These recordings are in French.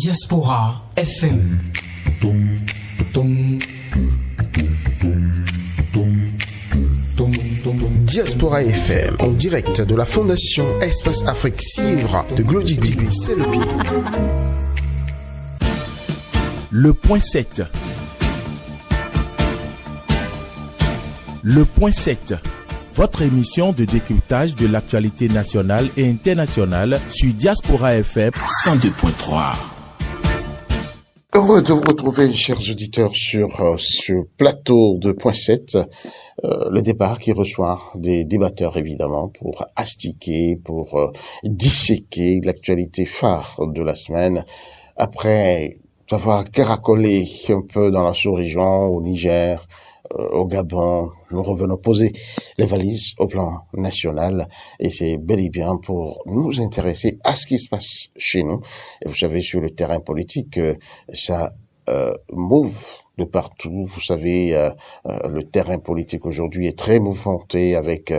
Diaspora FM. Diaspora FM, en direct de la Fondation Espace Afrique Civre de Glodibi, c'est le pied. Le point 7. Le point 7. Votre émission de décryptage de l'actualité nationale et internationale sur Diaspora FM 102.3. Heureux de vous retrouver, chers auditeurs, sur ce plateau de Point 7, le départ qui reçoit des débatteurs, évidemment, pour astiquer, pour disséquer l'actualité phare de la semaine, après avoir caracolé un peu dans la sous-région, au Niger, au Gabon. Nous revenons poser les valises au plan national et c'est bel et bien pour nous intéresser à ce qui se passe chez nous. Et vous savez, sur le terrain politique, ça move de partout. Vous savez, le terrain politique aujourd'hui est très mouvementé avec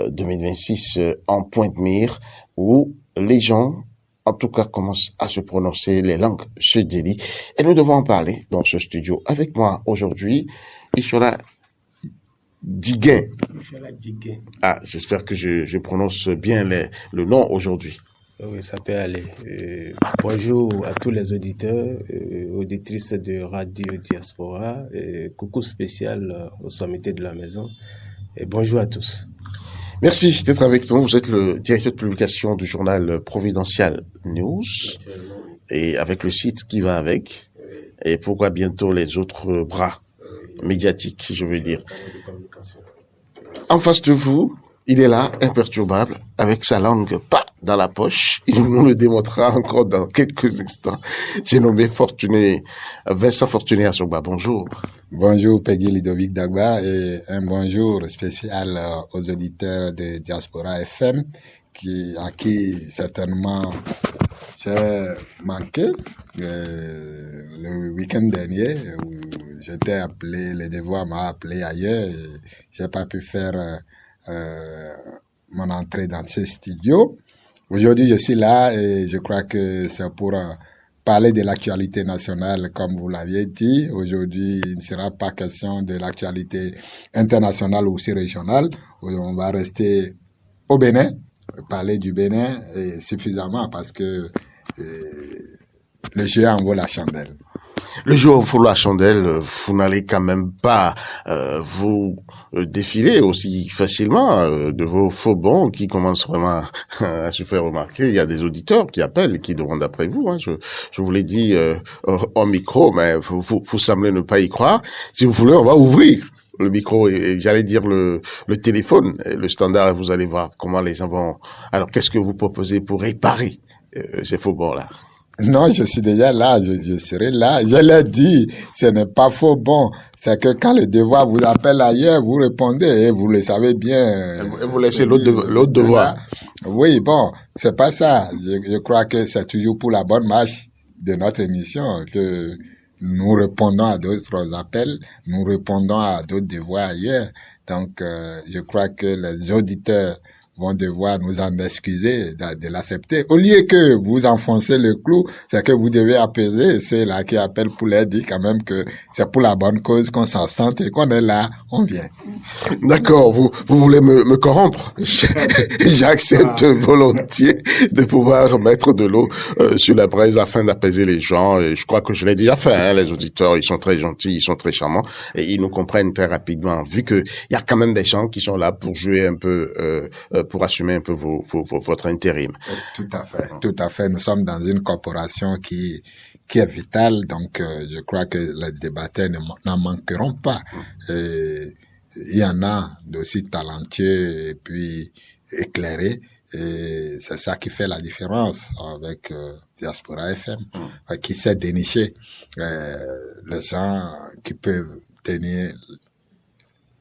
2026 en point de mire où les gens en tout cas, commence à se prononcer, les langues se délient. Et nous devons en parler dans ce studio. Avec moi aujourd'hui, Ishola Diguin. Ah, j'espère que je prononce bien le nom aujourd'hui. Oui, ça peut aller. Bonjour à tous les auditeurs, auditrices de Radio Diaspora. Coucou spécial aux sommités de la maison. Et bonjour à tous. Merci d'être avec nous. Vous êtes le directeur de publication du journal Providential News et avec le site qui va avec. Et pourquoi bientôt les autres bras médiatiques, je veux dire. En face de vous, il est là, imperturbable, avec sa langue pas dans la poche. Il nous le démontrera encore dans quelques instants. J'ai nommé Vincent Fortuné Assogba. Bonjour. Bonjour Peggy Ludovic Dagba et un bonjour spécial aux auditeurs de Diaspora FM à qui certainement j'ai manqué le week-end dernier où j'étais appelé, le devoir m'a appelé ailleurs et j'ai pas pu faire mon entrée dans ce studio. Aujourd'hui, je suis là et je crois que c'est pour parler de l'actualité nationale, comme vous l'aviez dit. Aujourd'hui, il ne sera pas question de l'actualité internationale ou aussi régionale. On va rester au Bénin, parler du Bénin et suffisamment parce que le jeu en vaut la chandelle. Le jour où il faut la chandelle, vous n'allez quand même pas vous défiler aussi facilement de vos faux bons qui commencent vraiment à se faire remarquer. Il y a des auditeurs qui appellent et qui demandent après vous. Hein. Je vous l'ai dit en micro, mais vous semblez ne pas y croire. Si vous voulez, on va ouvrir le micro et j'allais dire le téléphone, le standard, et vous allez voir comment les gens vont... Alors, qu'est-ce que vous proposez pour réparer ces faux bons-là? Non, je suis déjà là, je serai là. Je l'ai dit, ce n'est pas faux bon. C'est que quand le devoir vous appelle ailleurs, vous répondez et vous le savez bien. Et vous laissez l'autre devoir. Oui, bon, c'est pas ça. Je crois que c'est toujours pour la bonne marche de notre émission que nous répondons à d'autres appels, nous répondons à d'autres devoirs ailleurs. Donc, je crois que les auditeurs vont devoir nous en excuser de l'accepter. Au lieu que vous enfoncez le clou, c'est que vous devez apaiser ceux-là qui appellent pour leur dire quand même que c'est pour la bonne cause qu'on s'absente et qu'on est là, on vient. D'accord, vous voulez me corrompre. J'accepte volontiers de pouvoir mettre de l'eau sur la braise afin d'apaiser les gens. Et je crois que je l'ai déjà fait. Hein, les auditeurs, ils sont très gentils, ils sont très charmants et ils nous comprennent très rapidement. Vu que il y a quand même des gens qui sont là pour jouer un peu, pour assumer un peu votre intérim. Tout à fait. Nous sommes dans une corporation qui est vitale, donc je crois que les débatteurs n'en manqueront pas. Il y en a d'aussi talentueux et puis éclairés. Et c'est ça qui fait la différence avec Diaspora FM, qui sait dénicher les gens qui peuvent tenir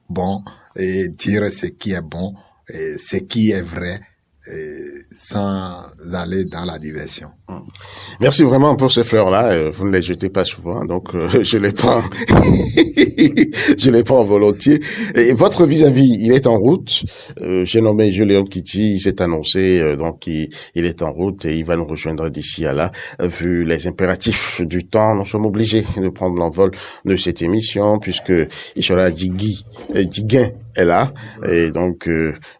bon et dire ce qui est bon et ce qui est vrai sans aller dans la diversion. Merci vraiment pour ces fleurs-là. Vous ne les jetez pas souvent, donc je les prends, je les prends volontiers. Et votre vis-à-vis, il est en route. J'ai nommé Julian Kitty, il s'est annoncé, donc il est en route et il va nous rejoindre d'ici à là. Vu les impératifs du temps, nous sommes obligés de prendre l'envol de cette émission puisque Ishola Diguin est là et donc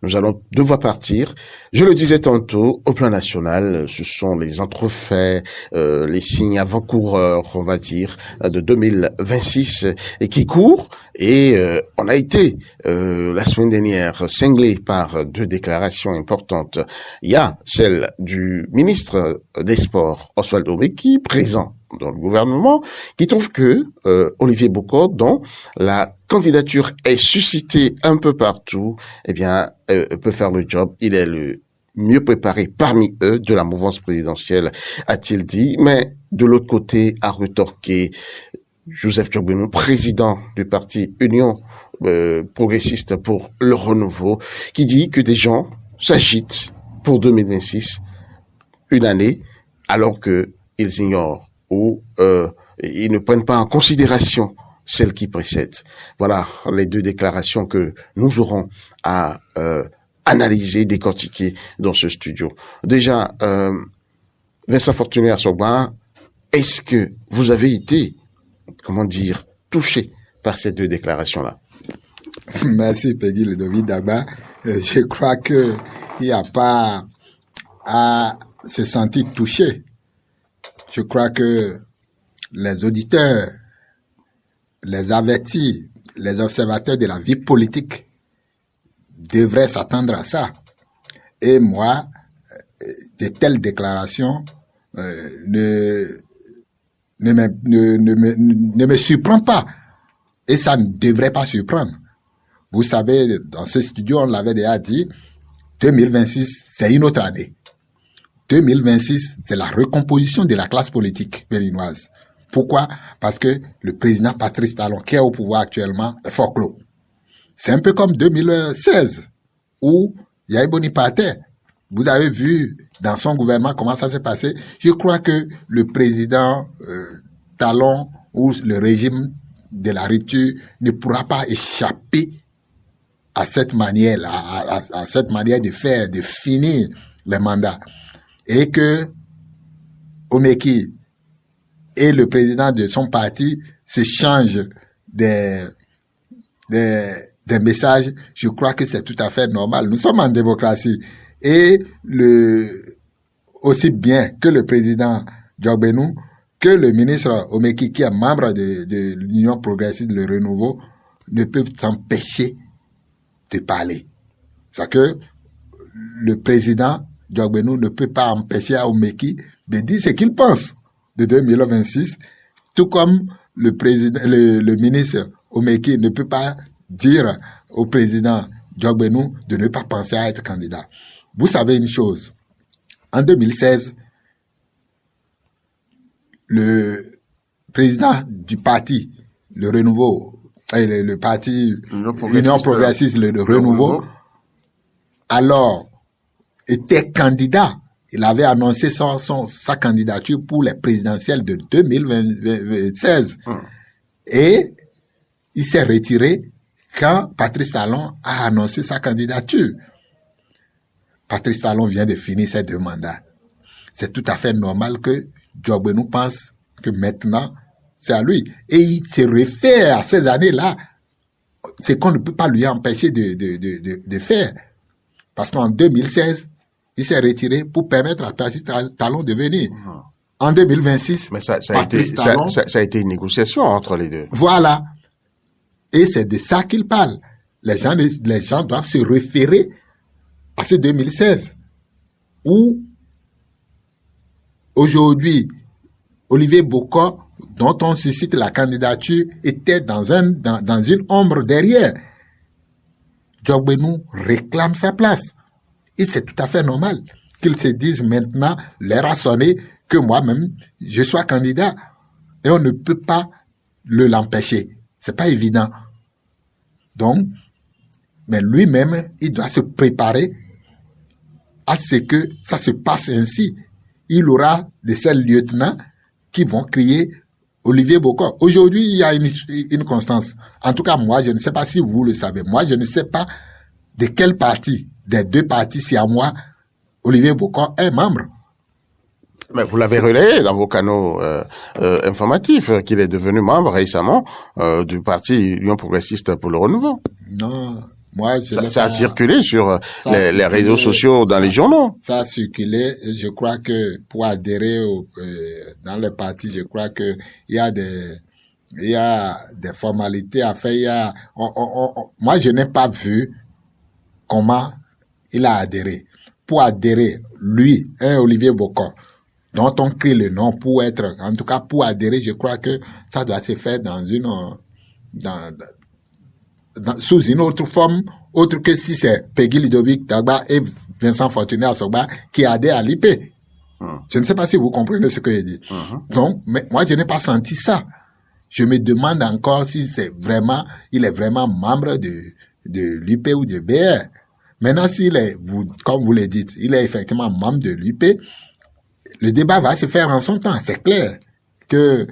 nous allons devoir partir. Je le disais tantôt, au plan national, ce sont les entrefaits, les signes avant-coureurs, on va dire, de 2026 et qui courent. Et on a été la semaine dernière cinglé par deux déclarations importantes. Il y a celle du ministre des Sports, Oswald Omeki, présent dans le gouvernement, qui trouve que Olivier Bokor, dont la candidature est suscitée un peu partout, eh bien, peut faire le job. Il est le mieux préparé parmi eux de la mouvance présidentielle, a-t-il dit. Mais de l'autre côté, a retorqué Joseph Diogbenou, président du parti Union progressiste pour le renouveau, qui dit que des gens s'agitent pour 2026, une année, alors que ils ignorent ou ils ne prennent pas en considération celle qui précède. Voilà les deux déclarations que nous aurons à analyser, décortiquer dans ce studio. Déjà, Vincent Fortuné Assogba, est-ce que vous avez été, comment dire, touché par ces deux déclarations-là? Merci Peggy Ludovic Dagba. Je crois que il n'y a pas à se sentir touché. Je crois que les auditeurs, les avertis, les observateurs de la vie politique devraient s'attendre à ça. Et moi, de telles déclarations ne me surprend pas. Et ça ne devrait pas surprendre. Vous savez, dans ce studio, on l'avait déjà dit, 2026, c'est une autre année. 2026, c'est la recomposition de la classe politique périnoise. Pourquoi? Parce que le président Patrice Talon, qui est au pouvoir actuellement, est fort clos. C'est un peu comme 2016, où Yahi Bonipaté, vous avez vu dans son gouvernement comment ça s'est passé. Je crois que le président Talon ou le régime de la rupture ne pourra pas échapper à cette manière, à cette manière de faire, de finir les mandats. Et que Omeki et le président de son parti se changent des messages, je crois que c'est tout à fait normal. Nous sommes en démocratie. Et aussi bien que le président Diogbenou, que le ministre Omeki, qui est membre de l'Union progressiste, le renouveau, ne peuvent s'empêcher de parler. C'est que le président Diogbenou ne peut pas empêcher à Omeki de dire ce qu'il pense de 2026, tout comme le ministre Omeki ne peut pas dire au président Diogbenou de ne pas penser à être candidat. Vous savez une chose, en 2016, le président du parti, le renouveau, le parti Union progressiste, le renouveau, alors était candidat. Il avait annoncé sa candidature pour les présidentielles de 2016. Et il s'est retiré quand Patrice Talon a annoncé sa candidature. Patrice Talon vient de finir ses 2 mandats. C'est tout à fait normal que Diogbenou pense que maintenant, c'est à lui. Et il se réfère à ces années-là. C'est qu'on ne peut pas lui empêcher de faire. Parce qu'en 2016, il s'est retiré pour permettre à Patrice Talon de venir. En 2026, mais ça a été une négociation entre les deux. Voilà. Et c'est de ça qu'il parle. Les gens doivent se référer à ce 2016 où aujourd'hui, Olivier Bokor, dont on suscite la candidature, était dans une ombre derrière. Diogbenou réclame sa place. Et c'est tout à fait normal qu'ils se disent maintenant, l'heure a sonné, que moi-même, je sois candidat. Et on ne peut pas l'empêcher. C'est pas évident. Donc, mais lui-même, il doit se préparer à ce que ça se passe ainsi. Il aura de ces lieutenants qui vont crier Olivier Bokor. Aujourd'hui, il y a une constance. En tout cas, moi, je ne sais pas si vous le savez. Moi, je ne sais pas de quel parti, des deux partis, si à moi, Olivier Bokor est membre. Mais vous l'avez relayé dans vos canaux informatifs qu'il est devenu membre récemment du parti Union progressiste pour le renouveau. Non, moi ça a circulé sur les réseaux sociaux, dans les journaux. Ça a circulé. Je crois que pour adhérer dans le parti, je crois que il y a des formalités à faire. Moi, je n'ai pas vu comment il a adhéré. Pour adhérer, lui, Olivier Bokor, dont on crie le nom pour être, en tout cas pour adhérer, je crois que ça doit se faire sous une autre forme, autre que si c'est Peggy Ludovic Dagba et Vincent Fortuné Asogba qui adhèrent à l'IP. Je ne sais pas si vous comprenez ce que je dis. Donc, mais moi, je n'ai pas senti ça. Je me demande encore si il est vraiment membre de l'IP ou de BR. Maintenant, comme vous le dites, il est effectivement membre de l'IP, le débat va se faire en son temps. C'est clair que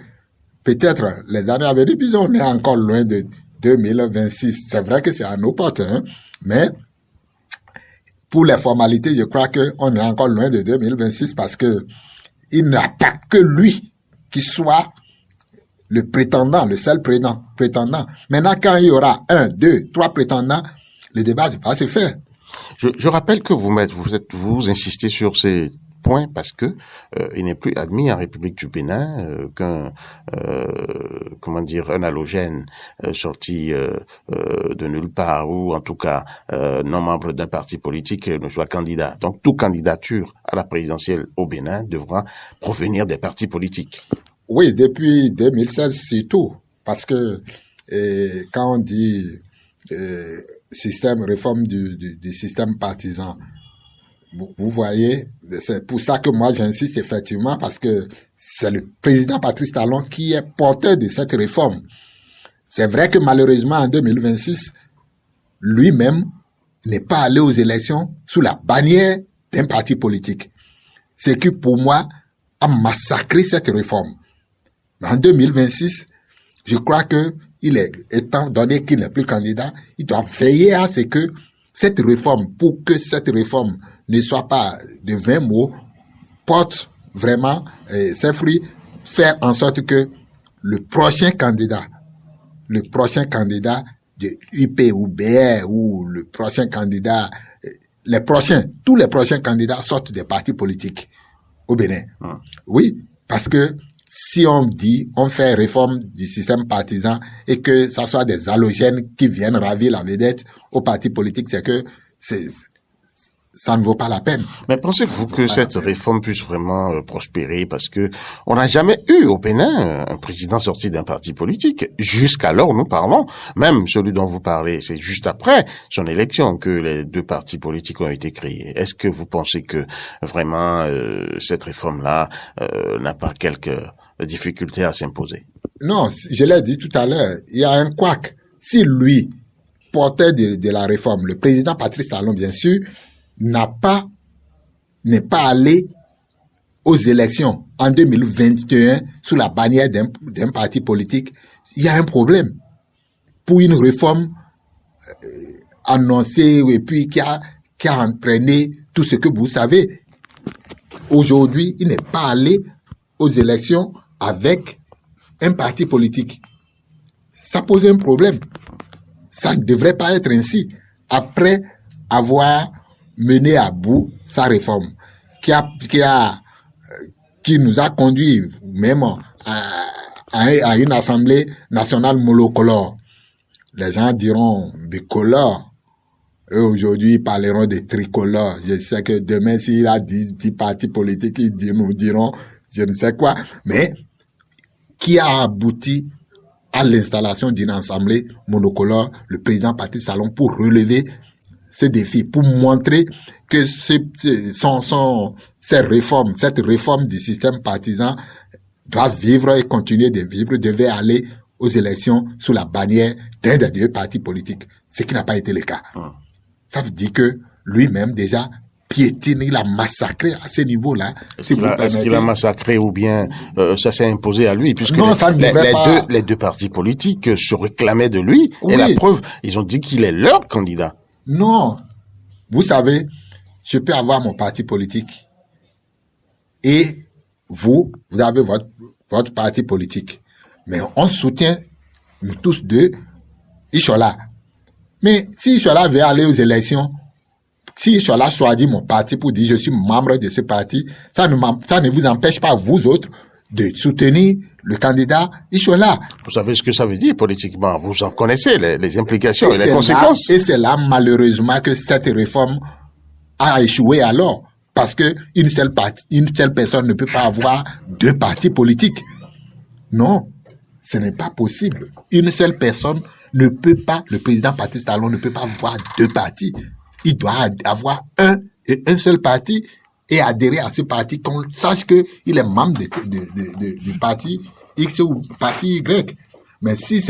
peut-être les années à venir, puis on est encore loin de 2026. C'est vrai que c'est à nos portes, hein, mais pour les formalités, je crois qu'on est encore loin de 2026 parce que il n'y a pas que lui qui soit le prétendant, le seul prétendant. Maintenant, quand il y aura 1, 2, 3 prétendants, le débat va se faire. Je rappelle que vous insistez sur ces points parce que il n'est plus admis en République du Bénin qu'un un halogène sorti de nulle part ou en tout cas non membre d'un parti politique ne soit candidat. Donc toute candidature à la présidentielle au Bénin devra provenir des partis politiques. Oui, depuis 2016 surtout, parce que quand on dit réforme du système partisan, vous voyez, c'est pour ça que moi j'insiste effectivement, parce que c'est le président Patrice Talon qui est porteur de cette réforme. C'est vrai que malheureusement en 2026, lui-même n'est pas allé aux élections sous la bannière d'un parti politique. Ce qui pour moi a massacré cette réforme. En 2026, je crois que étant donné qu'il n'est plus candidat, il doit veiller à ce que cette réforme, pour que cette réforme ne soit pas de 20 mots, porte vraiment ses fruits, faire en sorte que le prochain candidat de UP ou BR ou le prochain candidat, tous les prochains candidats sortent des partis politiques au Bénin. Oui, parce que si on fait réforme du système partisan et que ça soit des halogènes qui viennent ravir la vedette aux partis politiques, c'est que ça ne vaut pas la peine. Mais pensez-vous que cette réforme puisse vraiment prospérer parce que on n'a jamais eu au Bénin un président sorti d'un parti politique. Jusqu'alors, nous parlons, même celui dont vous parlez, c'est juste après son élection que les deux partis politiques ont été créés. Est-ce que vous pensez que vraiment cette réforme-là n'a pas quelques difficultés à s'imposer? Non, je l'ai dit tout à l'heure, il y a un couac. Si lui, porteur de la réforme, le président Patrice Talon, bien sûr, n'est pas allé aux élections en 2021 sous la bannière d'un parti politique, il y a un problème. Pour une réforme annoncée et puis qui a entraîné tout ce que vous savez. Aujourd'hui, il n'est pas allé aux élections avec un parti politique. Ça pose un problème. Ça ne devrait pas être ainsi. Après avoir mené à bout sa réforme, qui nous a conduit même à une assemblée nationale monocolore. Les gens diront bicolore. Eux, aujourd'hui, ils parleront de tricolore. Je sais que demain, s'il a 10 partis politiques, ils nous diront je ne sais quoi. Mais qui a abouti à l'installation d'une assemblée monocolore, le président Patrice Talon, pour relever ce défi, pour montrer que cette réforme du système partisan doit vivre et continuer de vivre, devait aller aux élections sous la bannière d'un des deux partis politiques, ce qui n'a pas été le cas. Ça veut dire que lui-même déjà piétiné, il a massacré à ce niveau-là. Est-ce qu'il a massacré ou bien ça s'est imposé à lui, puisque non, ça ne devrait pas... les deux partis politiques se réclamaient de lui, oui. Et la preuve, ils ont dit qu'il est leur candidat. Non, vous savez, je peux avoir mon parti politique et vous avez votre parti politique, mais on soutient nous tous deux Ishola. Mais si Ishola veut aller aux élections, si Ishola choisit mon parti pour dire je suis membre de ce parti, ça ne vous empêche pas, vous autres, de soutenir le candidat Ishola. Vous savez ce que ça veut dire politiquement, vous en connaissez les implications et les conséquences. Et c'est là, malheureusement, que cette réforme a échoué alors. Parce que une seule personne ne peut pas avoir deux partis politiques. Non, ce n'est pas possible. Une seule personne ne peut pas, le président Patrice Talon ne peut pas avoir deux partis. Il doit avoir un seul parti et adhérer à ce parti, qu'on sache qu'il est membre du parti X ou parti Y. Mais si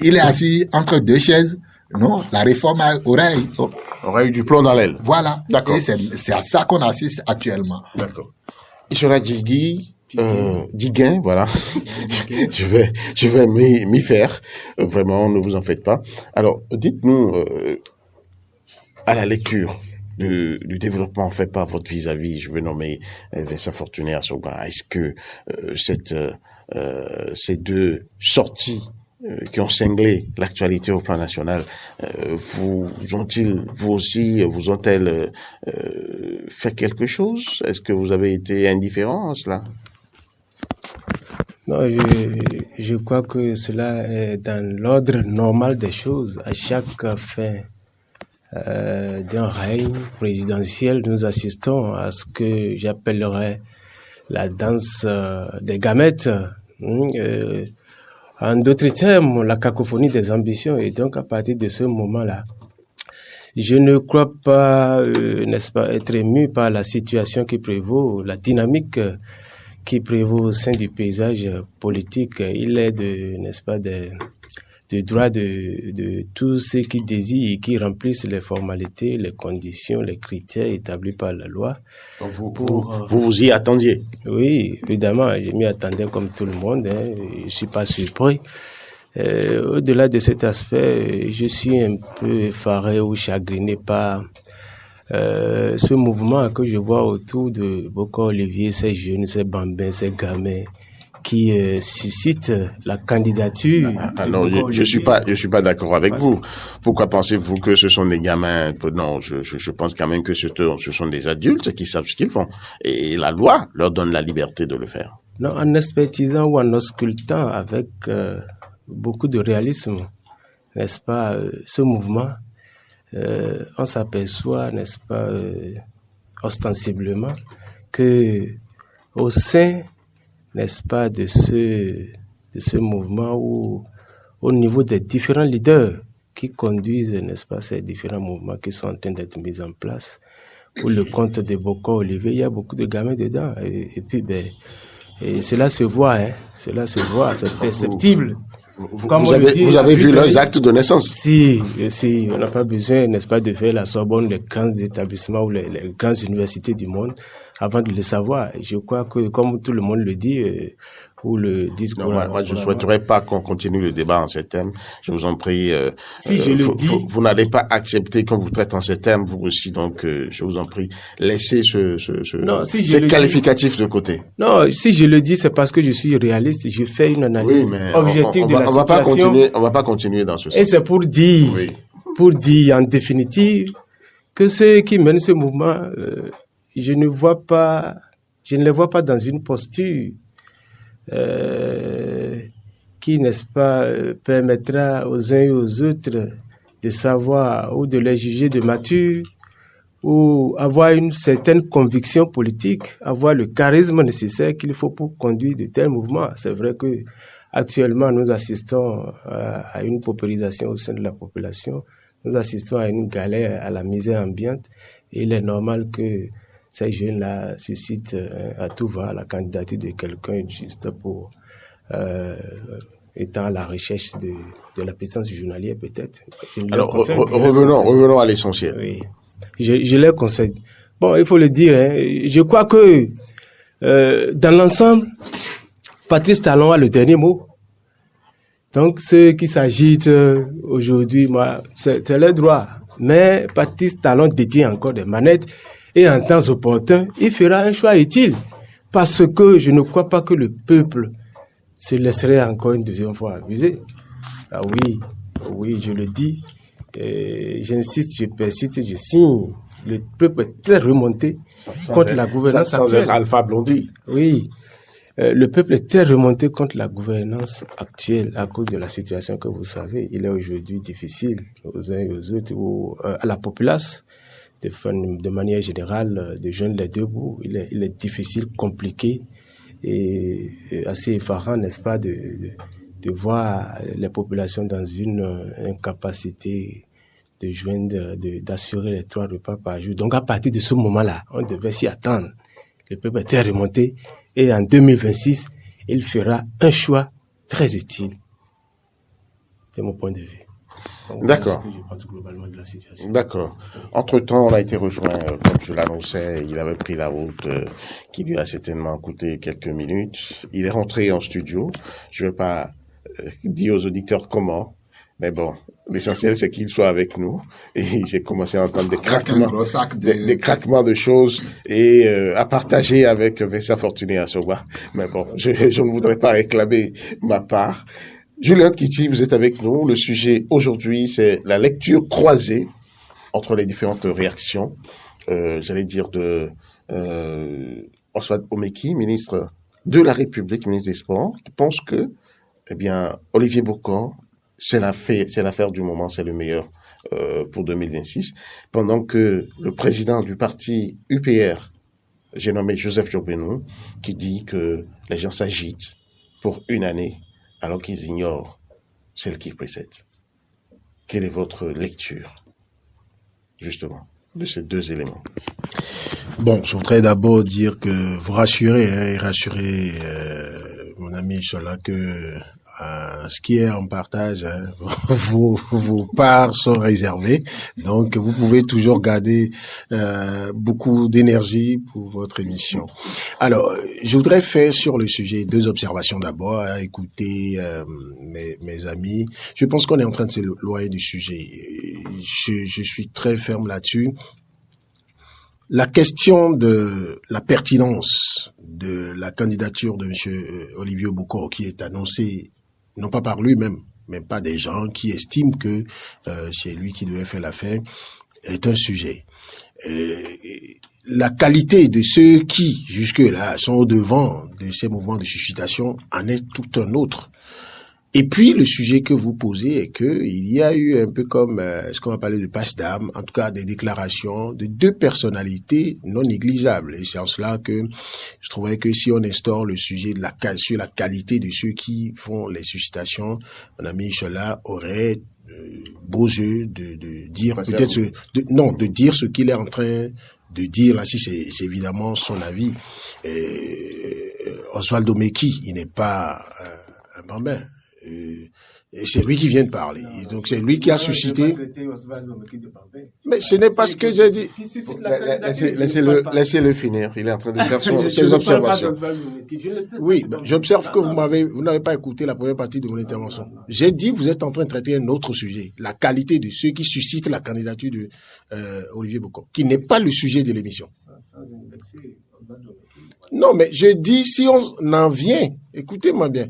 il est assis entre deux chaises, non, la réforme aurait eu du plomb dans l'aile. Voilà. D'accord. Et c'est à ça qu'on assiste actuellement. D'accord. Ishola Diguin, voilà. je vais m'y faire. Vraiment, ne vous en faites pas. Alors, dites-nous, à la lecture du développement fait par votre vis-à-vis, je veux nommer Vincent Fortuné Assoga, est-ce que ces deux sorties qui ont cinglé l'actualité au plan national, vous ont-elles fait quelque chose? Est-ce que vous avez été indifférent à cela? Non, je crois que cela est dans l'ordre normal des choses. À chaque fin d'un règne présidentiel, nous assistons à ce que j'appellerais la danse des gamètes. En d'autres termes, la cacophonie des ambitions. Et donc, à partir de ce moment-là, je ne crois pas, n'est-ce pas, être ému par la situation qui prévaut, la dynamique qui prévaut au sein du paysage politique. Il est n'est-ce pas, de droit de tous ceux qui désirent et qui remplissent les formalités, les conditions, les critères établis par la loi. Donc vous y attendiez? Oui, évidemment, je m'y attendais comme tout le monde. Je suis pas surpris. Au-delà de cet aspect, je suis un peu effaré ou chagriné par ce mouvement que je vois autour de Bokar Olivier, ces jeunes, ces bambins, ces gamins qui suscitent la candidature. Non, je suis pas d'accord avec vous. Pourquoi pensez-vous que ce sont des gamins? Non, je pense quand même que ce sont des adultes qui savent ce qu'ils font. Et la loi leur donne la liberté de le faire. Non, en expertisant ou en auscultant avec beaucoup de réalisme, n'est-ce pas, ce mouvement, on s'aperçoit, n'est-ce pas, ostensiblement, que au sein, n'est-ce pas, de ce mouvement, ou au niveau des différents leaders qui conduisent, n'est-ce pas, ces différents mouvements qui sont en train d'être mis en place, pour le compte de Bokar Olivier, il y a beaucoup de gamins dedans. Et puis, et cela se voit, c'est perceptible. Vous avez vu leurs actes de naissance? Si, on n'a pas besoin, n'est-ce pas, de faire la Sorbonne, les grands établissements ou les grandes universités du monde avant de le savoir. Je crois que, comme tout le monde le dit, ou le disent... Non, moi, je ne souhaiterais pas qu'on continue le débat en ces termes. Je vous en prie. Si je le dis... Vous n'allez pas accepter qu'on vous traite en ces termes, vous aussi. Donc, je vous en prie, laissez ces qualificatifs de côté. Non, si je le dis, c'est parce que je suis réaliste. Je fais une analyse objective de la situation. On va pas continuer dans ce sens. Et c'est pour dire, en définitive, que ceux qui mènent ce mouvement, je ne les vois pas dans une posture qui, n'est-ce pas, permettra aux uns et aux autres de savoir ou de les juger de matures, ou avoir une certaine conviction politique, avoir le charisme nécessaire qu'il faut pour conduire de tels mouvements. C'est vrai que actuellement nous assistons à une paupérisation au sein de la population, nous assistons à une galère, à la misère ambiante, et il est normal que ces jeunes-là suscitent à tout va la candidature de quelqu'un juste pour étant à la recherche de la puissance journalière peut-être. Alors revenons à l'essentiel. Oui. Je leur conseille. Bon, il faut le dire, hein, je crois que dans l'ensemble, Patrice Talon a le dernier mot. Donc, ceux qui s'agitent aujourd'hui, moi, c'est leur droit. Mais Patrice Talon détient encore des manettes et en temps opportun, il fera un choix utile. Parce que je ne crois pas que le peuple se laisserait encore une deuxième fois abuser. Ah oui, je le dis. J'insiste, je persiste, je signe. Le peuple est très remonté contre la gouvernance actuelle. Sans être Alpha Blondy. Oui. Le peuple est très remonté contre la gouvernance actuelle à cause de la situation que vous savez. Il est aujourd'hui difficile aux uns et aux autres, ou à la populace, de manière générale, de joindre les deux bouts. Il est difficile, compliqué et assez effarant, n'est-ce pas, de voir les populations dans une incapacité de joindre, d'assurer les 3 repas par jour. Donc à partir de ce moment-là, on devait s'y attendre. Le peuple est très remonté. Et en 2026, il fera un choix très utile, de mon point de vue. Donc, D'accord. je pense globalement de la situation. D'accord. Entre-temps, on a été rejoint, comme je l'annonçais, il avait pris la route qui lui a certainement coûté quelques minutes. Il est rentré en studio. Je ne vais pas dire aux auditeurs comment, mais bon, l'essentiel c'est qu'il soit avec nous. Et j'ai commencé à entendre des craquements de choses et à partager avec Vincent Fortuné à Soba. Mais bon, je ne voudrais pas réclamer ma part. Julien Kitty, vous êtes avec nous. Le sujet aujourd'hui, c'est la lecture croisée entre les différentes réactions, j'allais dire de Oswald Omeki, ministre de la République, ministre des Sports, qui pense que, eh bien, Olivier Bokor, c'est l'affaire du moment, c'est le meilleur pour 2026, pendant que le président du parti UPR, j'ai nommé Joseph Djobénou, qui dit que les gens s'agitent pour une année alors qu'ils ignorent celle qui précède. Quelle est votre lecture, justement, de ces 2 éléments? Bon, je voudrais d'abord dire que vous rassurer et rassurer mon ami Chola que ce qui est en partage, vos parts sont réservées, donc vous pouvez toujours garder beaucoup d'énergie pour votre émission. Alors, je voudrais faire sur le sujet 2 observations d'abord, écouter mes amis. Je pense qu'on est en train de s'éloigner du sujet. Je suis très ferme là-dessus. La question de la pertinence de la candidature de monsieur Olivier Bokor qui est annoncée non pas par lui-même, mais par des gens qui estiment que c'est lui qui devait faire l'affaire, est un sujet. La qualité de ceux qui, jusque-là, sont au devant de ces mouvements de suscitation en est tout un autre. Et puis, le sujet que vous posez est que il y a eu un peu comme ce qu'on va parler de passe d'armes, en tout cas des déclarations de 2 personnalités non négligeables. Et c'est en cela que je trouvais que si on instaure le sujet sur la qualité de ceux qui font les suscitations, mon ami Chola aurait beaux yeux de dire peut-être de dire ce qu'il est en train de dire là, si c'est évidemment son avis. Oswald Omeki, il n'est pas un bambin. C'est lui qui vient de parler. Et donc c'est lui qui a suscité. Mais ce n'est pas ce que j'ai dit. Laissez-le finir. Il est en train de faire ses observations. Oui, j'observe que vous n'avez pas écouté la première partie de mon intervention. J'ai dit, vous êtes en train de traiter un autre sujet, la qualité de ceux qui suscitent la candidature de Olivier Bokor, qui n'est pas le sujet de l'émission. Non, mais je dis, si on en vient, écoutez-moi bien.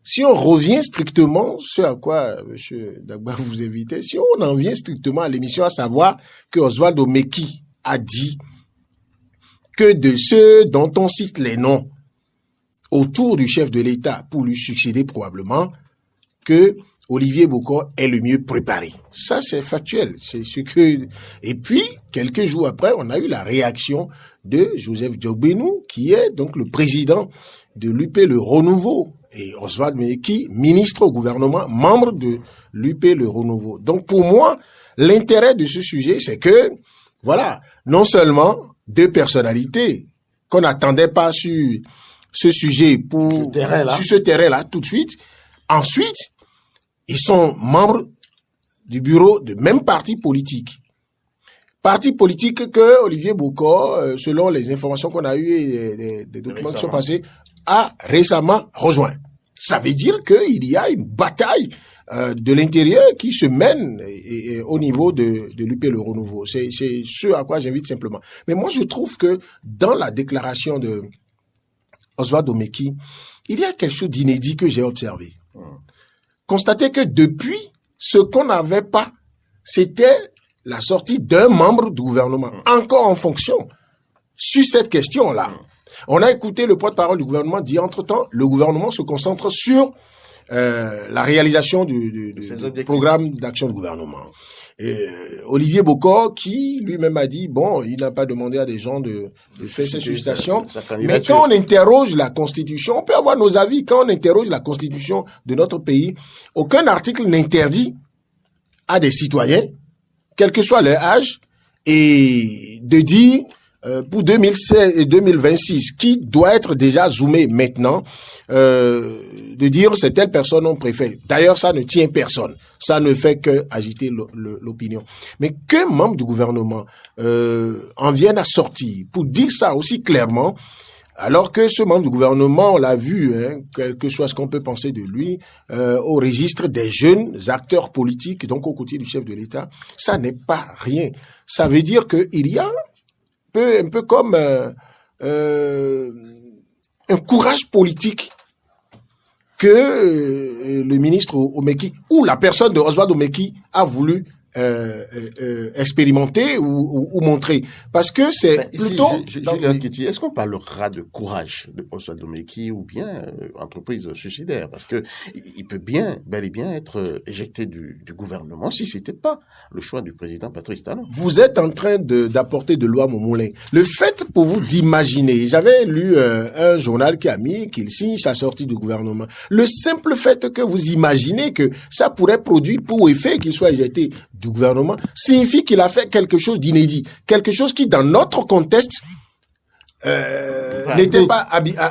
Si on revient strictement, ce à quoi M. Dagba vous invitait, si on en vient strictement à l'émission, à savoir que Oswald Omeki a dit que de ceux dont on cite les noms autour du chef de l'État pour lui succéder probablement, que Olivier Bokor est le mieux préparé. Ça, c'est factuel. C'est ce que. Et puis, quelques jours après, on a eu la réaction de Joseph Djobénou, qui est donc le président de l'UP Le Renouveau, et Oswald Omeki, ministre au gouvernement, membre de l'UP Le Renouveau. Donc, pour moi, l'intérêt de ce sujet, c'est que, voilà, non seulement 2 personnalités qu'on n'attendait pas sur ce sujet sur ce terrain-là tout de suite. Ensuite, ils sont membres du bureau de même parti politique. parti politique que Olivier Bokor, selon les informations qu'on a eues et des documents qui sont passés, a récemment rejoint. Ça veut dire qu'il y a une bataille de l'intérieur qui se mène et au niveau de l'UP Le Renouveau. C'est ce à quoi j'invite simplement. Mais moi, je trouve que dans la déclaration de Oswald Omeki, il y a quelque chose d'inédit que j'ai observé. Constatez que depuis, ce qu'on n'avait pas, c'était la sortie d'un membre du gouvernement, encore en fonction, sur cette question-là. On a écouté le porte-parole du gouvernement dire, entre-temps, le gouvernement se concentre sur la réalisation du programme d'action du gouvernement. Olivier Bokor, qui lui-même a dit, bon, il n'a pas demandé à des gens de faire ses sollicitations, mais quand on interroge la Constitution, on peut avoir nos avis, quand on interroge la Constitution de notre pays, aucun article n'interdit à des citoyens, quel que soit leur âge, et de dire pour 2016 et 2026, qui doit être déjà zoomé maintenant, de dire c'est telle personne on préfère. D'ailleurs, ça ne tient personne. Ça ne fait que agiter l'opinion. Mais qu'un membre du gouvernement en vienne à sortir pour dire ça aussi clairement, alors que ce membre du gouvernement, on l'a vu, hein, quel que soit ce qu'on peut penser de lui, au registre des jeunes acteurs politiques, donc au côté du chef de l'État, ça n'est pas rien. Ça veut dire qu'il y a un peu comme un courage politique que le ministre Omeki ou la personne de Oswald Omeki a voulu expérimenter ou montrer. Parce que c'est plutôt... Julien Kiti, est-ce qu'on parlera de courage de Oswald Omeki ou bien entreprise suicidaire? Parce que il peut bel et bien être éjecté du gouvernement si c'était pas le choix du président Patrice Talon. Vous êtes en train d'apporter de l'eau à mon moulin. Le fait pour vous d'imaginer, j'avais lu un journal qui a mis qu'il signe sa sortie du gouvernement. Le simple fait que vous imaginez que ça pourrait produire pour effet qu'il soit éjecté du gouvernement signifie qu'il a fait quelque chose d'inédit, quelque chose qui dans notre contexte n'était pas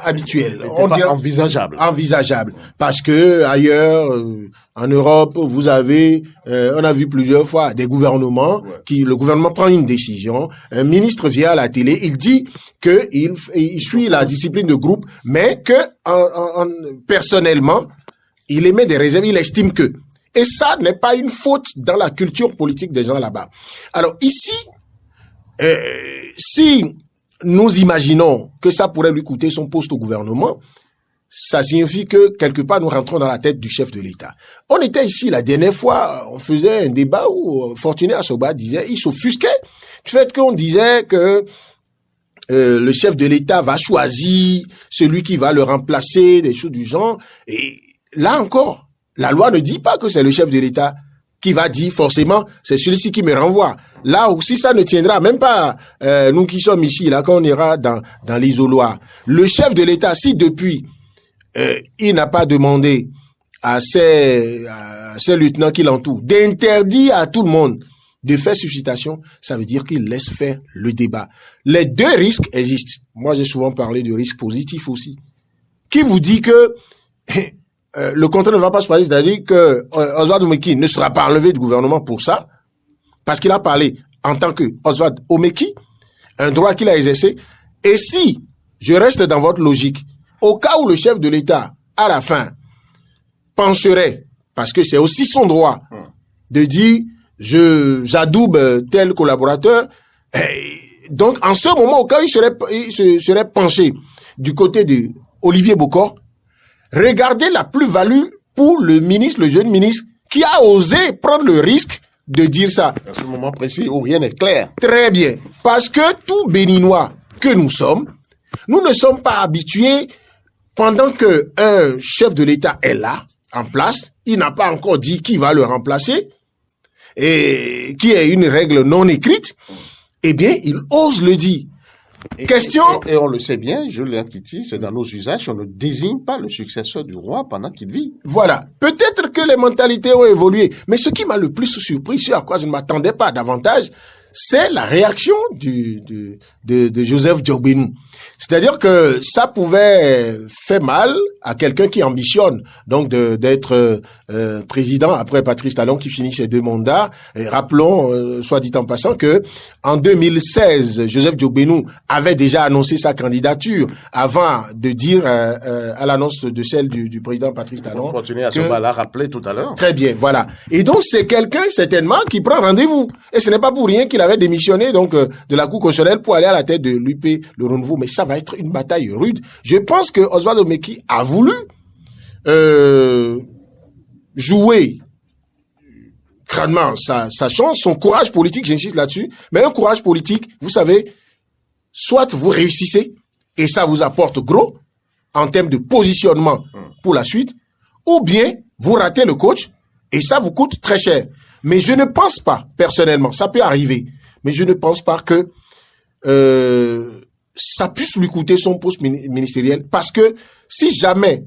habituel, on dirait envisageable, parce que ailleurs en Europe vous avez on a vu plusieurs fois des gouvernements qui le gouvernement prend une décision, un ministre vient à la télé, il dit que il suit la discipline de groupe, mais que personnellement il émet des réserves, il estime que. Et ça n'est pas une faute dans la culture politique des gens là-bas. Alors ici, si nous imaginons que ça pourrait lui coûter son poste au gouvernement, ça signifie que quelque part nous rentrons dans la tête du chef de l'État. On était ici la dernière fois, on faisait un débat où Fortuné Assoba disait, il s'offusquait du fait qu'on disait que le chef de l'État va choisir celui qui va le remplacer, des choses du genre. Et là encore, la loi ne dit pas que c'est le chef de l'État qui va dire forcément c'est celui-ci qui me renvoie. Là aussi, ça ne tiendra même pas nous qui sommes ici, là, quand on ira dans l'isoloir. Le chef de l'État, si depuis il n'a pas demandé à ses lieutenants qui l'entourent d'interdire à tout le monde de faire suscitation, ça veut dire qu'il laisse faire le débat. Les deux risques existent. Moi, j'ai souvent parlé de risques positifs aussi. Qui vous dit que le contrat ne va pas se passer, c'est-à-dire que Oswald Omeki ne sera pas enlevé du gouvernement pour ça, parce qu'il a parlé en tant que Oswald Omeki, un droit qu'il a exercé. Et si je reste dans votre logique, au cas où le chef de l'État, à la fin, pencherait, parce que c'est aussi son droit, de dire j'adoube tel collaborateur, donc en ce moment, au cas où il serait penché du côté de Olivier Bokor, regardez la plus-value pour le jeune ministre, qui a osé prendre le risque de dire ça. À ce moment précis où rien n'est clair. Très bien. Parce que tout Béninois que nous sommes, nous ne sommes pas habitués, pendant que un chef de l'État est là, en place, il n'a pas encore dit qui va le remplacer, et qui est une règle non écrite, eh bien, il ose le dire. Et on le sait bien, Julien Kiti, c'est dans nos usages, on ne désigne pas le successeur du roi pendant qu'il vit. Voilà. Peut-être que les mentalités ont évolué, mais ce qui m'a le plus surpris, ce à quoi je ne m'attendais pas davantage, c'est la réaction de Joseph Diobenou. C'est-à-dire que ça pouvait faire mal à quelqu'un qui ambitionne donc d'être président après Patrice Talon qui finit ses 2 mandats. Et rappelons, soit dit en passant, que en 2016, Joseph Diogbenu avait déjà annoncé sa candidature avant de dire à l'annonce de celle du président Patrice Talon. On continue à ce bas-là, rappeler tout à l'heure. Très bien, voilà. Et donc c'est quelqu'un certainement qui prend rendez-vous. Et ce n'est pas pour rien qu'il avait démissionné donc de la Cour constitutionnelle pour aller à la tête de l'UP Le Renouveau. Mais ça va être une bataille rude. Je pense que Oswald Omeki a voulu jouer crânement sa chance, son courage politique, j'insiste là-dessus, mais un courage politique, vous savez, soit vous réussissez, et ça vous apporte gros, en termes de positionnement pour la suite, ou bien vous ratez le coach, et ça vous coûte très cher. Mais je ne pense pas, personnellement, ça peut arriver, mais je ne pense pas que ça puisse lui coûter son poste ministériel, parce que si jamais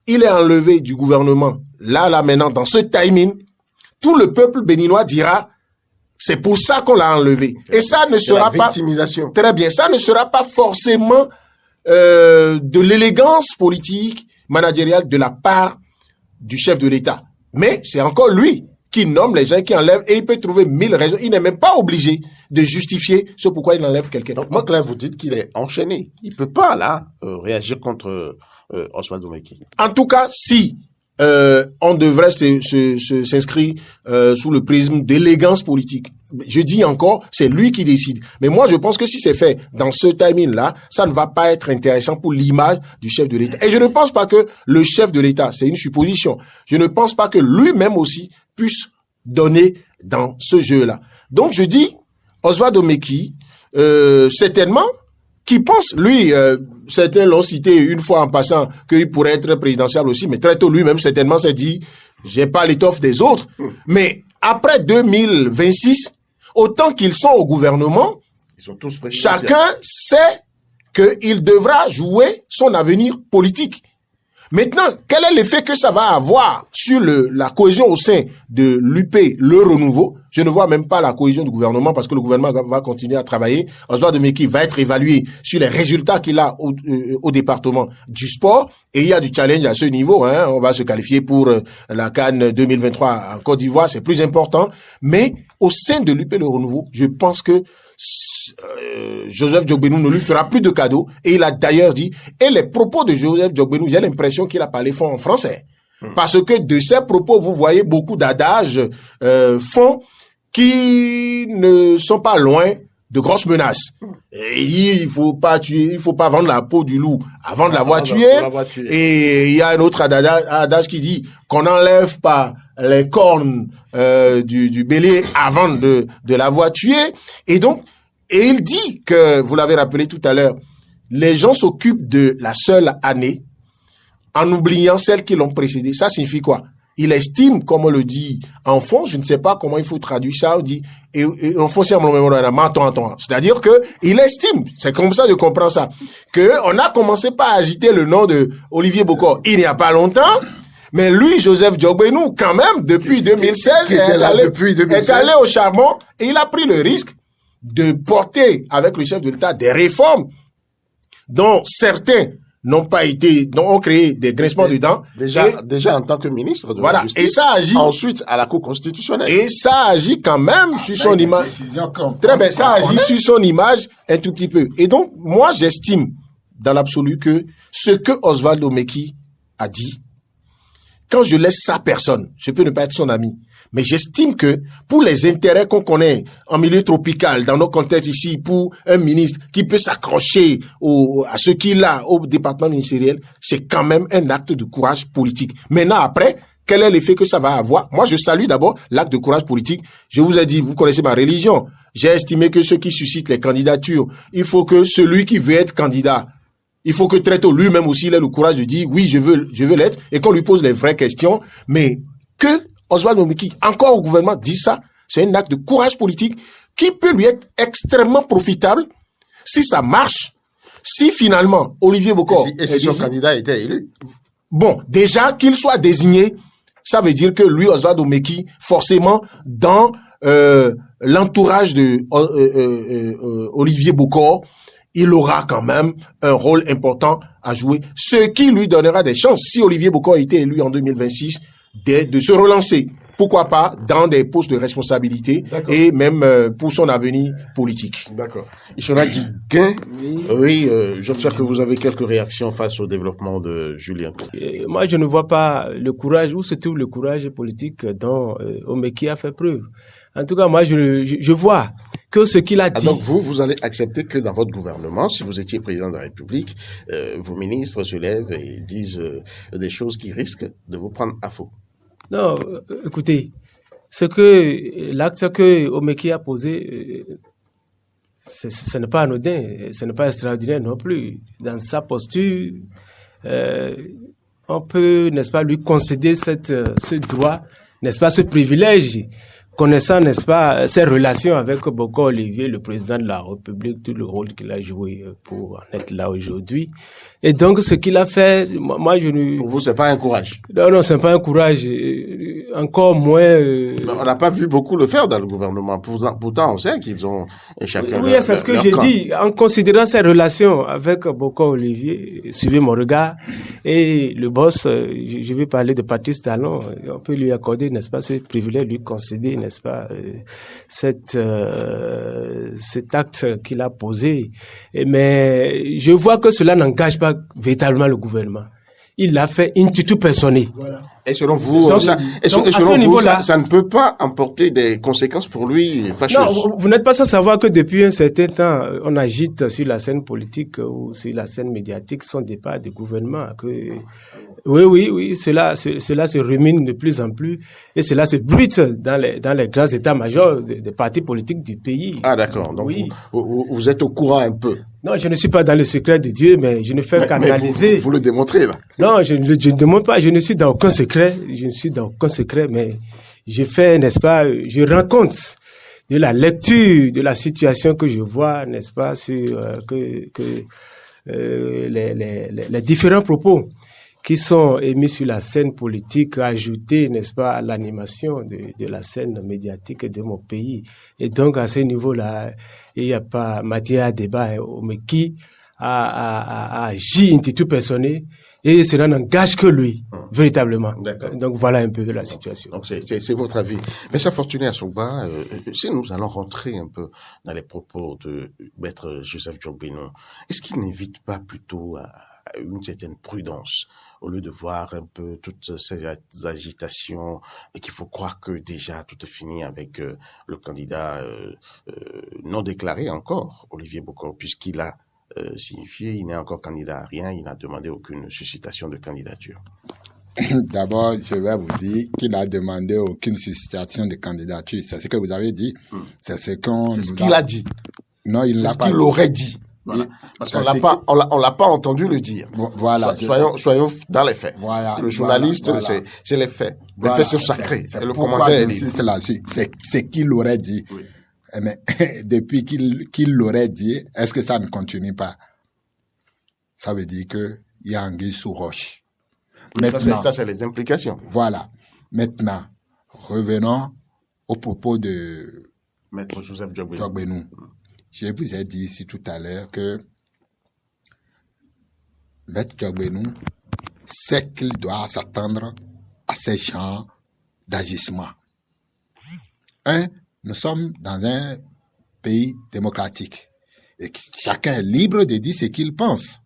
il est enlevé du gouvernement, là, maintenant, dans ce timing, tout le peuple béninois dira, c'est pour ça qu'on l'a enlevé. Et ça ne sera pas... victimisation. Très bien, ça ne sera pas forcément de l'élégance politique, managériale de la part du chef de l'État. Mais c'est encore lui qui nomme les gens, qui enlève, et il peut trouver 1000 raisons. Il n'est même pas obligé de justifier ce pourquoi il enlève quelqu'un. Donc, moi, Claire, vous dites qu'il est enchaîné. Il peut pas, là, réagir contre Oswald Omeki. En tout cas, si on devrait s'inscrire sous le prisme d'élégance politique, je dis encore, c'est lui qui décide. Mais moi, je pense que si c'est fait dans ce timing-là, ça ne va pas être intéressant pour l'image du chef de l'État. Et je ne pense pas que le chef de l'État, c'est une supposition, je ne pense pas que lui-même aussi puisse donner dans ce jeu-là. Donc, je dis, Oswald Omeki, certainement, qui pense, lui, certains l'ont cité une fois en passant, qu'il pourrait être présidentiable aussi, mais très tôt, lui-même, certainement, s'est dit, j'ai pas l'étoffe des autres. Mais après 2026, autant qu'ils sont au gouvernement, Ils sont tous présidentiels. chacun sait qu'il devra jouer son avenir politique. Maintenant, quel est l'effet que ça va avoir sur la cohésion au sein de l'UP, le renouveau? Je ne vois même pas la cohésion du gouvernement parce que le gouvernement va continuer à travailler. Oswald Omeki va être évalué sur les résultats qu'il a au département du sport. Et il y a du challenge à ce niveau. Hein. On va se qualifier pour la CAN 2023 en Côte d'Ivoire. C'est plus important. Mais au sein de l'UP, le renouveau, je pense que Joseph Diogbenu ne lui fera plus de cadeaux, et il a d'ailleurs dit, et les propos de Joseph Diogbenu, j'ai l'impression qu'il a parlé fond en français, parce que de ses propos, vous voyez beaucoup d'adages fonds qui ne sont pas loin de grosses menaces. Et il dit, il faut pas tuer, il faut pas vendre la peau du loup avant de l'avoir tué. Et il y a un autre adage qui dit qu'on n'enlève pas les cornes du bélier avant de l'avoir tué. Et donc, et il dit que, vous l'avez rappelé tout à l'heure, les gens s'occupent de la seule année en oubliant celles qui l'ont précédée. Ça signifie quoi? Il estime, comme on le dit en fond, je ne sais pas comment il faut traduire ça, on dit, et en fond, c'est-à-dire que il estime, c'est comme ça que je comprends ça, que on a commencé par agiter le nom de Olivier Bokor il n'y a pas longtemps, mais lui, Joseph Diogbenu, quand même, depuis 2016, est allé au charbon, et il a pris le risque de porter avec le chef de l'État des réformes dont certains n'ont pas été, dont ont créé des grincements de dents. Déjà en tant que ministre de la Justice. Et ça agit. Ensuite, à la Cour constitutionnelle. Et ça agit quand même sur son image. Très bien, ça agit sur son image un tout petit peu. Et donc, moi, j'estime, dans l'absolu, que ce que Oswald Omeki a dit, quand je laisse sa personne, je peux ne pas être son ami, mais j'estime que pour les intérêts qu'on connaît en milieu tropical, dans nos contextes ici, pour un ministre qui peut s'accrocher à ce qu'il a au département ministériel, c'est quand même un acte de courage politique. Maintenant, après, quel est l'effet que ça va avoir? Moi, je salue d'abord l'acte de courage politique. Je vous ai dit, vous connaissez ma religion. J'ai estimé que ceux qui suscitent les candidatures, il faut que celui qui veut être candidat, il faut que très tôt, lui-même aussi, il ait le courage de dire, oui, je veux l'être, et qu'on lui pose les vraies questions, mais que Oswald Omeki, encore au gouvernement, dit ça, c'est un acte de courage politique qui peut lui être extrêmement profitable si ça marche, si finalement Olivier Bokor... Et si son candidat était élu? Bon, déjà qu'il soit désigné, ça veut dire que lui, Oswald Omeki, forcément, dans l'entourage de Olivier Bokor, il aura quand même un rôle important à jouer, ce qui lui donnera des chances, si Olivier Bokor a été élu en 2026, de se relancer. Pourquoi pas dans des postes de responsabilité et même pour son avenir politique. D'accord. Ishola Diguin, oui, j'observe que vous avez quelques réactions face au développement de Julien. Moi, je ne vois pas le courage, où se trouve le courage politique dont Omeki a fait preuve. En tout cas, moi, je vois que ce qu'il a dit... donc vous allez accepter que dans votre gouvernement, si vous étiez président de la République, vos ministres se lèvent et disent des choses qui risquent de vous prendre à faux. Non, écoutez, l'acte que Omeki a posé, ce n'est pas anodin, ce n'est pas extraordinaire non plus. Dans sa posture, on peut, n'est-ce pas, lui concéder ce droit, n'est-ce pas, ce privilège, connaissant, n'est-ce pas, ses relations avec Bokor Olivier, le président de la République, tout le rôle qu'il a joué pour en être là aujourd'hui. Et donc, ce qu'il a fait, moi, je ne... Pour vous, c'est pas un courage? Non, c'est pas un courage. Encore moins... On n'a pas vu beaucoup le faire dans le gouvernement. Pourtant, on sait qu'ils ont chacun... Oui, c'est ce que j'ai dit. En considérant ses relations avec Bokor Olivier, suivez mon regard, et le boss, je vais parler de Patrice Talon, on peut lui accorder, n'est-ce pas, ce privilège, lui concéder, n'est-ce pas, cet acte qu'il a posé. Mais je vois que cela n'engage pas véritablement le gouvernement. Il l'a fait in situ personne. Voilà. Et selon vous, ça ne peut pas emporter des conséquences pour lui fâcheuses? Non, vous n'êtes pas sans savoir que depuis un certain temps, on agite sur la scène politique ou sur la scène médiatique son départ du gouvernement. Oui, cela se rumine de plus en plus et cela se bruite dans les grands états-majors des partis politiques du pays. Ah d'accord, donc oui. Vous êtes au courant un peu? Non, je ne suis pas dans le secret de Dieu, mais je ne fais qu'analyser. Vous le démontrez là? Non, je ne démontre pas, je ne suis dans aucun secret, mais je fais, n'est-ce pas, je rends compte de la lecture de la situation que je vois, n'est-ce pas, sur les différents propos qui sont émis sur la scène politique, ajoutés, n'est-ce pas, à l'animation de la scène médiatique de mon pays. Et donc, à ce niveau-là, il n'y a pas matière à débat, mais qui a agi in situ personne, et cela n'engage que lui, véritablement. Donc, voilà un peu la situation. Donc, c'est votre avis. Mais ça, Fortuné Assogba, si nous allons rentrer un peu dans les propos de Maître Joseph Djogbenon, est-ce qu'il n'invite pas plutôt à une certaine prudence, au lieu de voir un peu toutes ces agitations et qu'il faut croire que déjà tout est fini avec le candidat non déclaré encore, Olivier Bokor, puisqu'il a signifié, il n'est encore candidat à rien, il n'a demandé aucune suscitation de candidature. D'abord, je vais vous dire qu'il n'a demandé aucune suscitation de candidature. C'est ce que vous avez dit. C'est ce qu'il a dit. Non, il l'a pas dit. C'est ce qu'il aurait dit. Voilà. Parce qu'on l'a pas entendu le dire. Bon, voilà. Soyons dans les faits. Voilà. Le journaliste, c'est les faits. Les faits, c'est sacré. C'est le commentaire. J'insiste là-dessus. C'est qu'il aurait dit. Oui. Mais depuis qu'il l'aurait dit, est-ce que ça ne continue pas? Ça veut dire que il y a anguille sous roche. Maintenant, ça, c'est les implications. Voilà. Maintenant, revenons au propos de Maître Joseph Djogbenon. Je vous ai dit ici tout à l'heure que Maître Djogbenon sait qu'il doit s'attendre à ces genres d'agissement. Nous sommes dans un pays démocratique et chacun est libre de dire ce qu'il pense.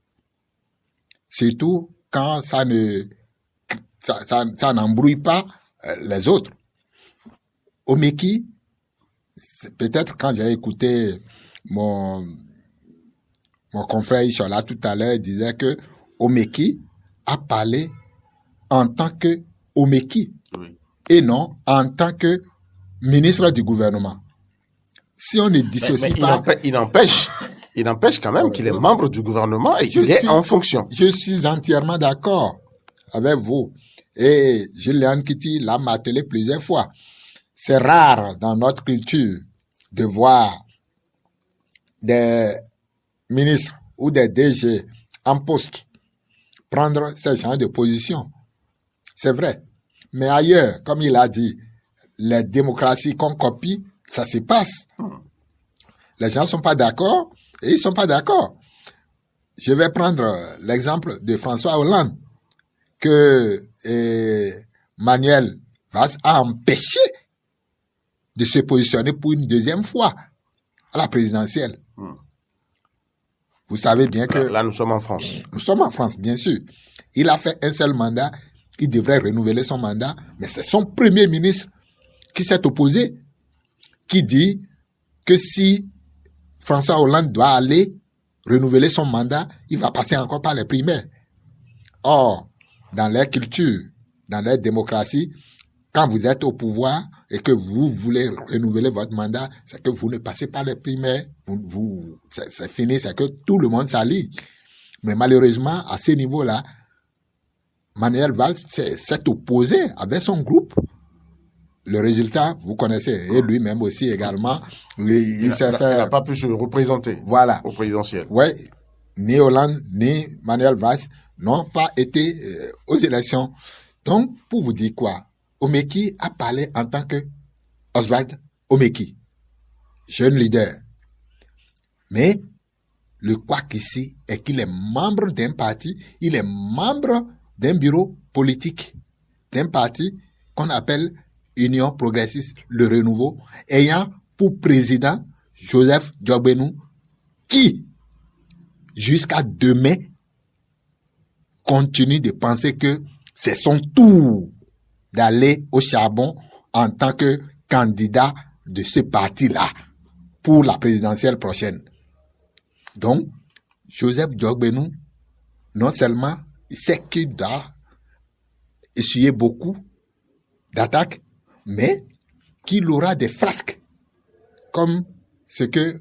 Surtout quand ça n'embrouille pas les autres. Omeki, peut-être quand j'ai écouté mon confrère Ishola tout à l'heure, disait que Omeki a parlé en tant que Omeki et non en tant que ministre du gouvernement. Si on ne dissocie pas... Il n'empêche quand même qu'il est membre du gouvernement et qu'il est en fonction. Je suis entièrement d'accord avec vous. Et Julian Kitty l'a martelé plusieurs fois. C'est rare dans notre culture de voir des ministres ou des DG en poste prendre ce genre de position. C'est vrai. Mais ailleurs, comme il a dit, les démocraties qu'on copie, ça se passe. Les gens ne sont pas d'accord Et ils ne sont pas d'accord. Je vais prendre l'exemple de François Hollande, que Manuel Valls a empêché de se positionner pour une deuxième fois à la présidentielle. Vous savez bien que... Là, nous sommes en France. Nous sommes en France, bien sûr. Il a fait un seul mandat. Il devrait renouveler son mandat. Mais c'est son premier ministre qui s'est opposé, qui dit que si François Hollande doit aller renouveler son mandat, il va passer encore par les primaires. Or, dans leur culture, dans leur démocratie, quand vous êtes au pouvoir et que vous voulez renouveler votre mandat, c'est que vous ne passez pas les primaires. C'est fini, c'est que tout le monde s'allie. Mais malheureusement, à ce niveau-là, Manuel Valls s'est opposé avec son groupe. Le résultat, vous connaissez, et lui-même aussi également, il s'est fait... Il n'a pas pu se représenter voilà. au présidentiel. Oui, ni Hollande, ni Manuel Valls n'ont pas été aux élections. Donc, pour vous dire quoi, Omeki a parlé en tant que Oswald Omeki, jeune leader. Mais le couac ici est qu'il est membre d'un parti, il est membre d'un bureau politique, d'un parti qu'on appelle Union progressiste, le renouveau, ayant pour président Joseph Djogbenou, qui, jusqu'à demain, continue de penser que c'est son tour d'aller au charbon en tant que candidat de ce parti-là pour la présidentielle prochaine. Donc, Joseph Djogbenou, non seulement il sait qu'il doit essuyer beaucoup d'attaques, mais qu'il aura des frasques comme ce que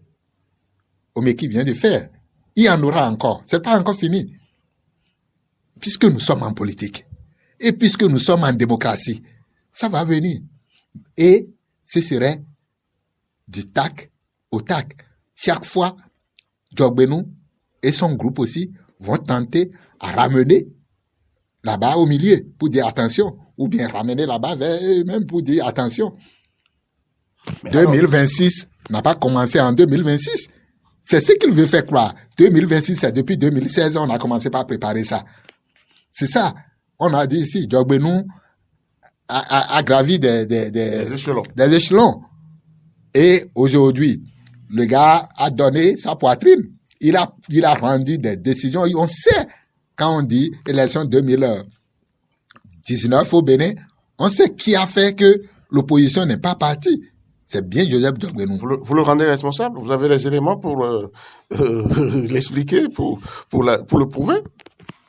Omeki vient de faire. Il y en aura encore. C'est pas encore fini. Puisque nous sommes en politique et puisque nous sommes en démocratie, ça va venir. Et ce serait du tac au tac. Chaque fois, Djogbenou et son groupe aussi vont tenter à ramener là-bas au milieu pour dire attention, ou bien ramener là-bas vers eux-mêmes pour dire attention. Mais 2026 n'a pas commencé en 2026. C'est ce qu'il veut faire croire. 2026, c'est depuis 2016, on a commencé par préparer ça. C'est ça. On a dit ici, Djogbenou a gravi des échelons. Et aujourd'hui, le gars a donné sa poitrine. Il a rendu des décisions. On sait, quand on dit élection 2019 au Bénin, on sait qui a fait que l'opposition n'est pas partie. C'est bien Joseph Djogbenou. Vous le rendez responsable? Vous avez les éléments pour l'expliquer, pour le prouver?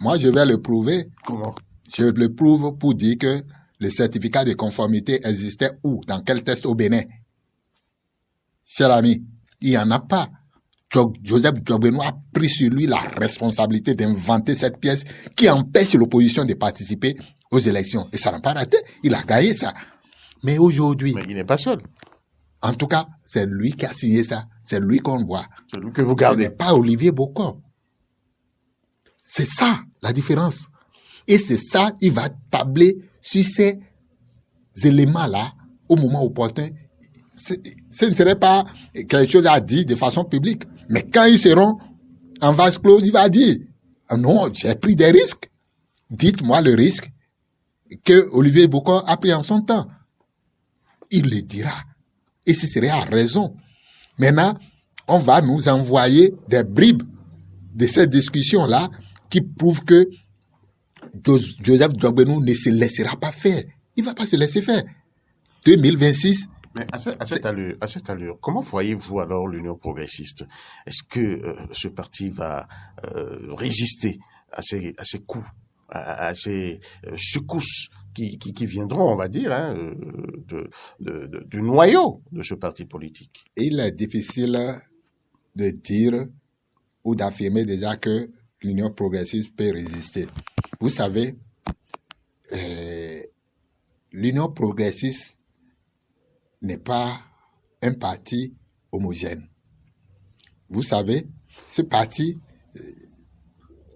Moi, je vais le prouver. Comment? Je le prouve pour dire que le certificat de conformité existait où? Dans quel test au Bénin? Cher ami, il n'y en a pas. Joseph Djogbenou a pris sur lui la responsabilité d'inventer cette pièce qui empêche l'opposition de participer aux élections. Et ça n'a pas raté. Il a gagné ça. Mais aujourd'hui... Mais il n'est pas seul. En tout cas, c'est lui qui a signé ça. C'est lui qu'on voit. C'est lui que vous gardez. Ce n'est pas Olivier Bokor. C'est ça, la différence. Et c'est ça, il va tabler sur ces éléments-là au moment opportun. Ce ne serait pas quelque chose à dire de façon publique. Mais quand ils seront en vase clos, il va dire « Non, j'ai pris des risques. Dites-moi le risque que Olivier Bokor a pris en son temps. » Il le dira. Et ce serait à raison. Maintenant, on va nous envoyer des bribes de cette discussion-là qui prouvent que Joseph Djogbenou ne se laissera pas faire. Il ne va pas se laisser faire. 2026... Mais à cette allure, comment voyez-vous alors l'Union progressiste? Est-ce que ce parti va résister à ces coups, à ces secousses qui viendront, on va dire, du noyau de ce parti politique? Il est difficile de dire ou d'affirmer déjà que l'Union progressiste peut résister. Vous savez, l'Union progressiste n'est pas un parti homogène. Vous savez, ce parti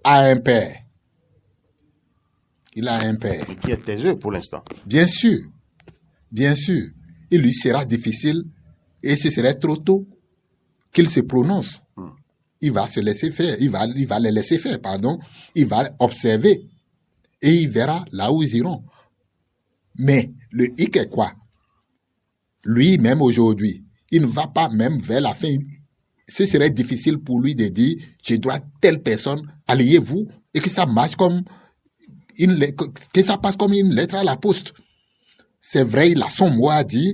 a un père. Il a un père. Mais qui est taiseux pour l'instant. Bien sûr. Bien sûr. Il lui sera difficile et ce serait trop tôt qu'il se prononce. il va se laisser faire, il va les laisser faire, pardon. Il va observer et il verra là où ils iront. Mais le hic est quoi? Lui, même aujourd'hui, il ne va pas même vers la fin. Ce serait difficile pour lui de dire, je dois telle personne, alliez-vous, et que ça marche comme que ça passe comme une lettre à la poste. C'est vrai, il a son mot à dire,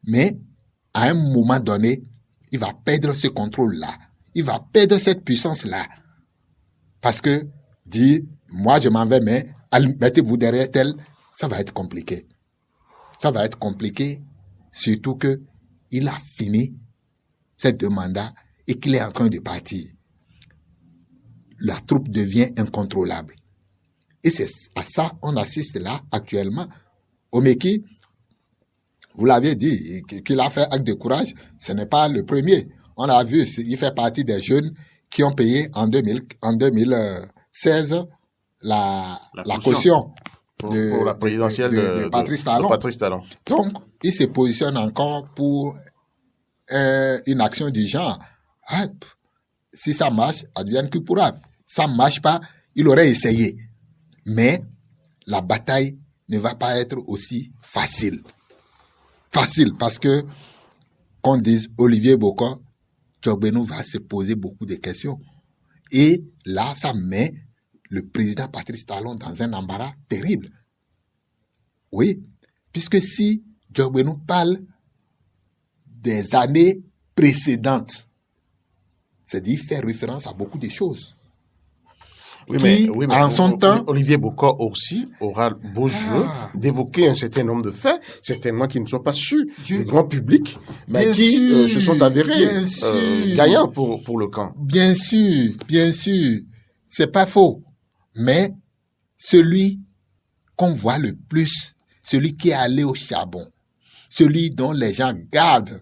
mais à un moment donné, il va perdre ce contrôle-là. Il va perdre cette puissance-là. Parce que dire, moi je m'en vais, mais mettez-vous derrière tel, ça va être compliqué. Ça va être compliqué, surtout que il a fini cette mandat et qu'il est en train de partir. La troupe devient incontrôlable. Et c'est à ça qu'on assiste là actuellement. Omeki, vous l'avez dit, qu'il a fait acte de courage, ce n'est pas le premier. On l'a vu, il fait partie des jeunes qui ont payé en 2016 la caution pour la présidentielle de Patrice Talon. Donc, il se positionne encore pour une action du genre. Si ça marche, advienne que pourra. Ça ne marche pas, il aurait essayé. Mais la bataille ne va pas être aussi facile. Facile, parce que, qu'on dise Olivier Bokor, Djogbenou va se poser beaucoup de questions. Et là, ça met le président Patrice Talon dans un embarras terrible. Oui, puisque si Djogbenou parle des années précédentes, c'est-à-dire faire référence à beaucoup de choses. Oui, mais en son temps, Olivier Bokor aussi aura beau jeu d'évoquer un certain nombre de faits, certainement qui ne sont pas su du grand public, mais qui se sont avérés gagnants pour le camp. Bien sûr, c'est pas faux. Mais celui qu'on voit le plus, celui qui est allé au charbon, celui dont les gens gardent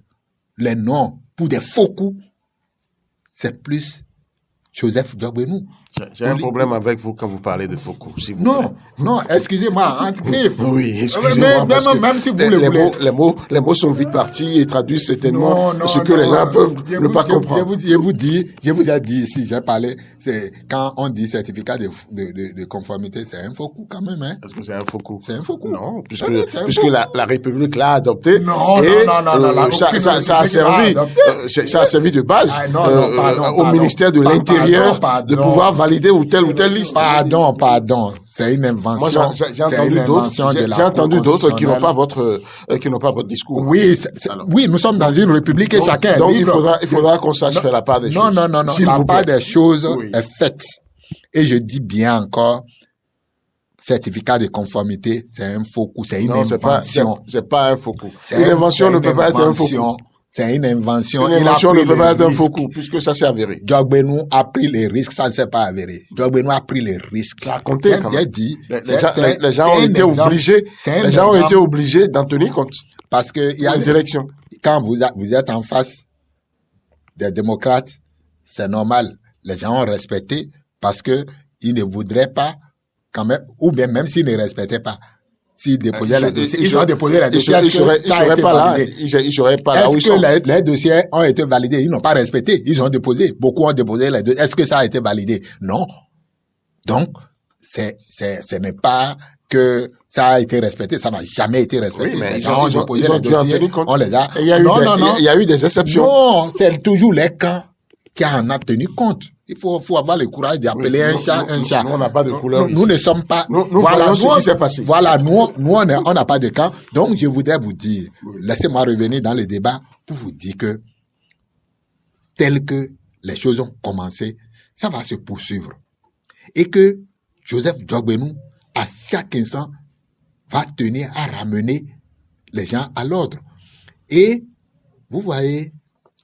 les noms pour des faux coups, c'est plus Joseph Djogbenou. J'ai un problème avec vous quand vous parlez de faux coups, s'il vous plaît. Non, excusez-moi, entre griffes. Oui, excusez-moi, parce que même si vous le voulez. Les mots sont vite partis et traduisent certainement ce que les gens peuvent ne pas comprendre. Je vous ai dit ici, j'ai parlé, c'est quand on dit certificat de conformité, c'est un faux coup quand même, hein. Est-ce que c'est un faux coup? C'est un faux coup. Non, puisque la République l'a adopté. Non, ça a servi de base au ministère de l'Intérieur de pouvoir valider ou telle liste. Pardon. C'est une invention. Moi, j'ai entendu d'autres qui n'ont pas votre discours. Oui, nous sommes dans une république et chacun est libre. Donc, il faudra qu'on sache faire la part des choses. Non. La part des choses est faite. Et je dis bien encore, certificat de conformité, c'est un faux coup, c'est une invention. C'est pas un faux coup. Une invention ne peut pas être un faux coup. C'est une invention. Une invention ne peut pas être un faux coup, puisque ça s'est avéré. Djogbenou a pris les risques, ça ne s'est pas avéré. Djogbenou a pris les risques. Ça a compté quand même. Les gens ont été obligés d'en tenir compte. Parce que il y a des élections. Quand vous êtes en face des démocrates, c'est normal. Les gens ont respecté parce que ils ne voudraient pas quand même, ou bien même s'ils ne respectaient pas. S'ils déposaient les dossiers, ils ont déposé les dossiers. Ils seraient pas là. Ils seraient pas là où ils sont. Est-ce que les dossiers ont été validés? Ils n'ont pas respecté. Ils ont déposé. Beaucoup ont déposé les dossiers. Est-ce que ça a été validé? Non. Donc, ce n'est pas que ça a été respecté. Ça n'a jamais été respecté. Oui, mais ils ont déposé les dossiers. On les a. Il y a eu des exceptions. Non, c'est toujours les camps qui en a tenu compte. Il faut avoir le courage d'appeler un chat un chat. Nous, on n'a pas de couleur. Nous ne sommes pas. Voilà ce qui s'est passé. Voilà, nous, on n'a pas de camp. Donc, je voudrais vous dire, laissez-moi revenir dans le débat pour vous dire que, tel que les choses ont commencé, ça va se poursuivre. Et que Joseph Djogbenou, à chaque instant, va tenir à ramener les gens à l'ordre. Et, vous voyez,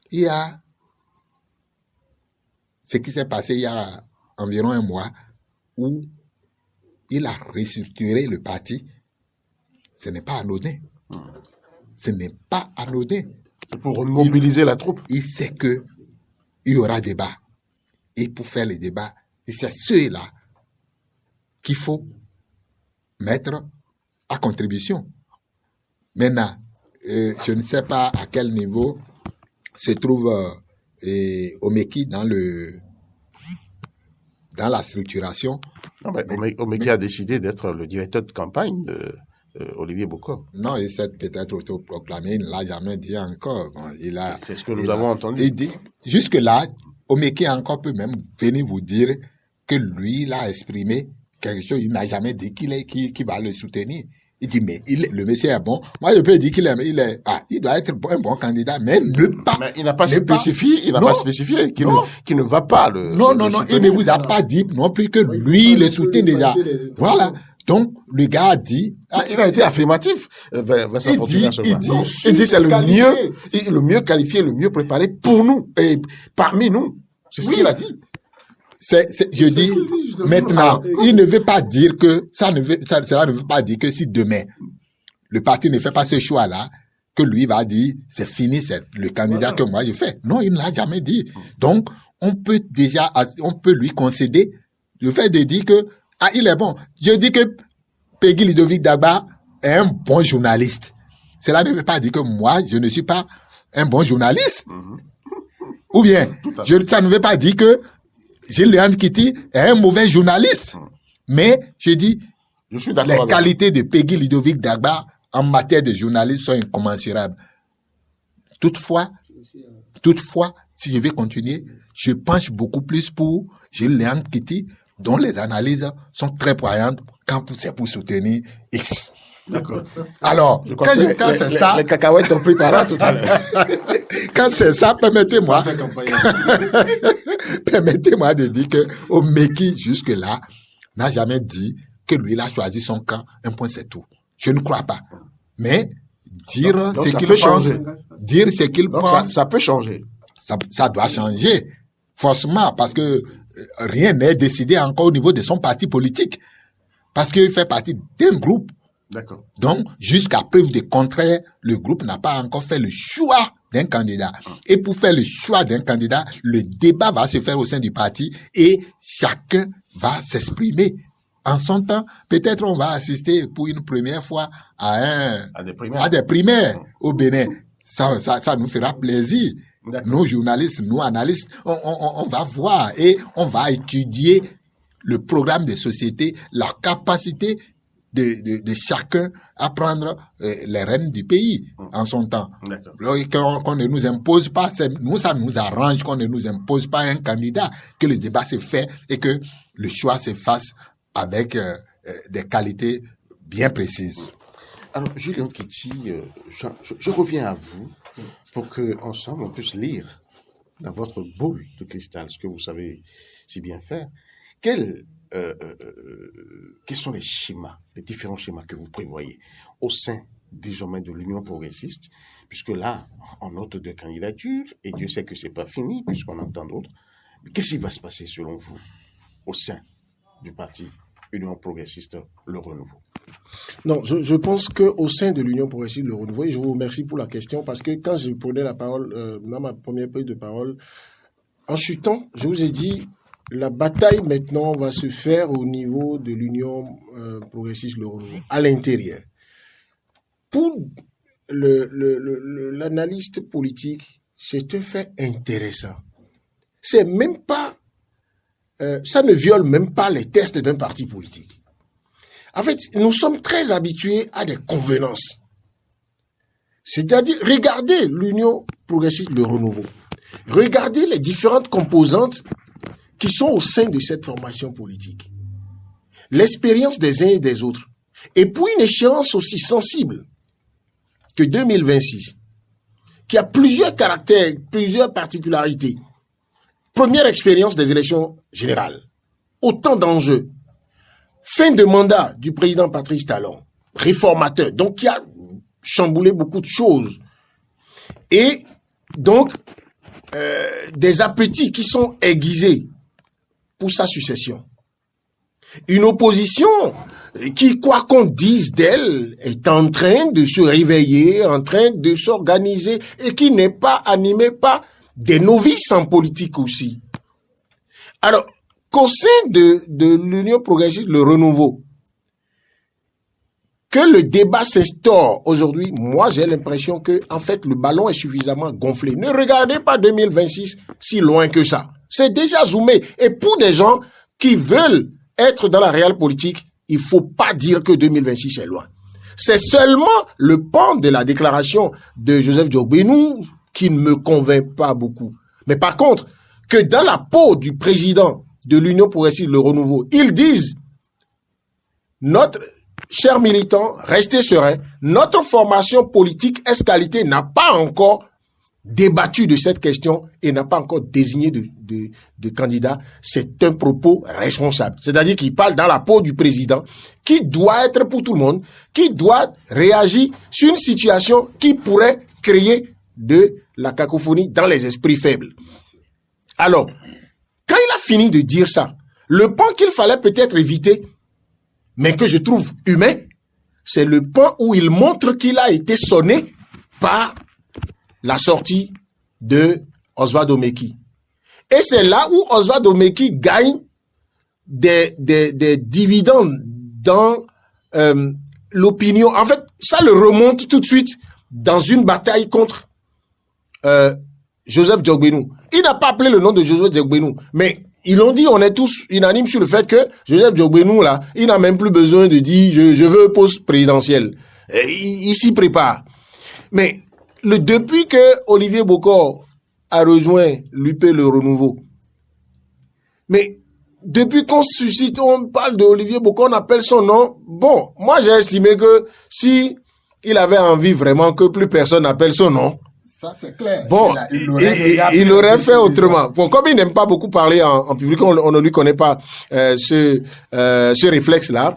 il y a ce qui s'est passé il y a environ un mois où il a restructuré le parti. Ce n'est pas anodin. Ce n'est pas anodin. C'est pour mobiliser la troupe. Il sait que il y aura débat. Et pour faire les débats, c'est ceux-là qu'il faut mettre à contribution. Maintenant, je ne sais pas à quel niveau se trouve Omeki dans la structuration. Non, mais Omeki a décidé d'être le directeur de campagne de Olivier Bokor. Non, il s'est peut-être autoproclamé, il ne l'a jamais dit encore. Bon, c'est ce que nous avons entendu. Il dit, jusque-là, Omeki encore peut même venir vous dire que lui, il a exprimé quelque chose, il n'a jamais dit qu'il va le soutenir. Il dit, mais le monsieur est bon. Moi, je peux dire qu'il il doit être un bon candidat, mais Mais il n'a pas spécifié, qu'il ne va pas le Non, soutenir. il ne vous a pas dit non plus que lui le soutient déjà. Voilà. Donc, le gars a dit... il a été affirmatif. Il dit c'est le mieux qualifié, le mieux préparé pour nous, et parmi nous. C'est ce qu'il a dit. Je dis, maintenant, il ne veut pas dire que, cela ne veut pas dire que si demain, le parti ne fait pas ce choix-là, que lui va dire, c'est fini, c'est le candidat que moi je fais. Non, il ne l'a jamais dit. Donc, on peut lui concéder le fait de dire que, il est bon. Je dis que Peggy Ludovic Dagba est un bon journaliste. Cela ne veut pas dire que moi, je ne suis pas un bon journaliste. Ou bien, ça ne veut pas dire que Gilles Léandre Kitty est un mauvais journaliste. Mais, je dis, les qualités de Peggy Ludovic Dagba en matière de journalisme sont incommensurables. Toutefois, si je vais continuer, je penche beaucoup plus pour Gilles Léandre Kitty, dont les analyses sont très poignantes quand c'est pour soutenir X. D'accord. Alors, quand c'est ça... Les cacahuètes ont pris par là tout à l'heure. Quand c'est ça, permettez-moi de dire que Omeki, jusque-là, n'a jamais dit que lui, il a choisi son camp, un point, c'est tout. Je ne crois pas. Mais dire ce qu'il pense, ça peut changer. Ça doit changer, forcément, parce que rien n'est décidé encore au niveau de son parti politique. Parce qu'il fait partie d'un groupe. D'accord. Donc, jusqu'à preuve de contraire, le groupe n'a pas encore fait le choix d'un candidat. Et pour faire le choix d'un candidat, le débat va se faire au sein du parti et chacun va s'exprimer. En son temps, peut-être on va assister pour une première fois à des primaires au Bénin. Ça nous fera plaisir. Nous, journalistes, nous, analystes, on va voir et on va étudier le programme de société, la capacité de chacun à prendre les rênes du pays en son temps. Qu'on ne nous impose pas, nous ça nous arrange qu'on ne nous impose pas un candidat, que le débat se fait et que le choix se fasse avec des qualités bien précises. Alors, Julien Kitty, je reviens à vous pour que ensemble on puisse lire dans votre boule de cristal ce que vous savez si bien faire. Quels sont les schémas, les différents schémas que vous prévoyez au sein désormais de l'Union progressiste, puisque là, on note deux candidatures, et Dieu sait que c'est pas fini, puisqu'on entend d'autres. Mais qu'est-ce qui va se passer selon vous au sein du parti Union progressiste Le Renouveau? Non, je pense qu'au sein de l'Union progressiste Le Renouveau, et je vous remercie pour la question, parce que quand je prenais la parole, dans ma première prise de parole, en chutant, je vous ai dit, la bataille maintenant va se faire au niveau de l'Union progressiste Le Renouveau, à l'intérieur. Pour l'analyste politique, c'est un fait intéressant. C'est même pas, ça ne viole même pas les tests d'un parti politique. En fait, nous sommes très habitués à des convenances. C'est-à-dire, regardez l'Union progressiste Le Renouveau. Regardez les différentes composantes qui sont au sein de cette formation politique. L'expérience des uns et des autres. Et pour une échéance aussi sensible que 2026, qui a plusieurs caractères, plusieurs particularités. Première expérience des élections générales. Autant d'enjeux. Fin de mandat du président Patrice Talon, réformateur, donc qui a chamboulé beaucoup de choses. Et donc, des appétits qui sont aiguisés pour sa succession. Une opposition qui, quoi qu'on dise d'elle, est en train de se réveiller, en train de s'organiser et qui n'est pas animée par des novices en politique aussi. Alors, qu'au sein de l'Union progressiste, Le Renouveau, que le débat s'instaure aujourd'hui, moi j'ai l'impression que en fait le ballon est suffisamment gonflé. Ne regardez pas 2026 si loin que ça. C'est déjà zoomé. Et pour des gens qui veulent être dans la réelle politique, il faut pas dire que 2026 est loin. C'est seulement le pan de la déclaration de Joseph Diogbenou qui ne me convainc pas beaucoup. Mais par contre, que dans la peau du président de l'Union progressiste, le renouveau, ils disent notre chers militants, restez sereins. Notre formation politique Escalité n'a pas encore débattu de cette question et n'a pas encore désigné de candidat. C'est un propos responsable. C'est-à-dire qu'il parle dans la peau du président, qui doit être pour tout le monde, qui doit réagir sur une situation qui pourrait créer de la cacophonie dans les esprits faibles. Alors, quand il a fini de dire ça, le pan qu'il fallait peut-être éviter, mais que je trouve humain, c'est le point où il montre qu'il a été sonné par la sortie de Oswald Omeki. Et c'est là où Oswald Omeki gagne des dividendes dans l'opinion. En fait, ça le remonte tout de suite dans une bataille contre Joseph Diogbenou. Il n'a pas appelé le nom de Joseph Diogbenou, mais ils l'ont dit, on est tous unanimes sur le fait que Joseph Diogbenou, là, il n'a même plus besoin de dire je veux poste présidentiel. Il s'y prépare. Mais depuis que Olivier Bokor a rejoint l'UP Le Renouveau, mais depuis qu'on suscite, on parle de Olivier Bokor, on appelle son nom. Bon, moi j'ai estimé que si il avait envie vraiment que plus personne n'appelle son nom, ça, c'est clair. Bon, il aurait fait autrement. Bon, comme il n'aime pas beaucoup parler en public, on ne lui connaît pas ce réflexe-là,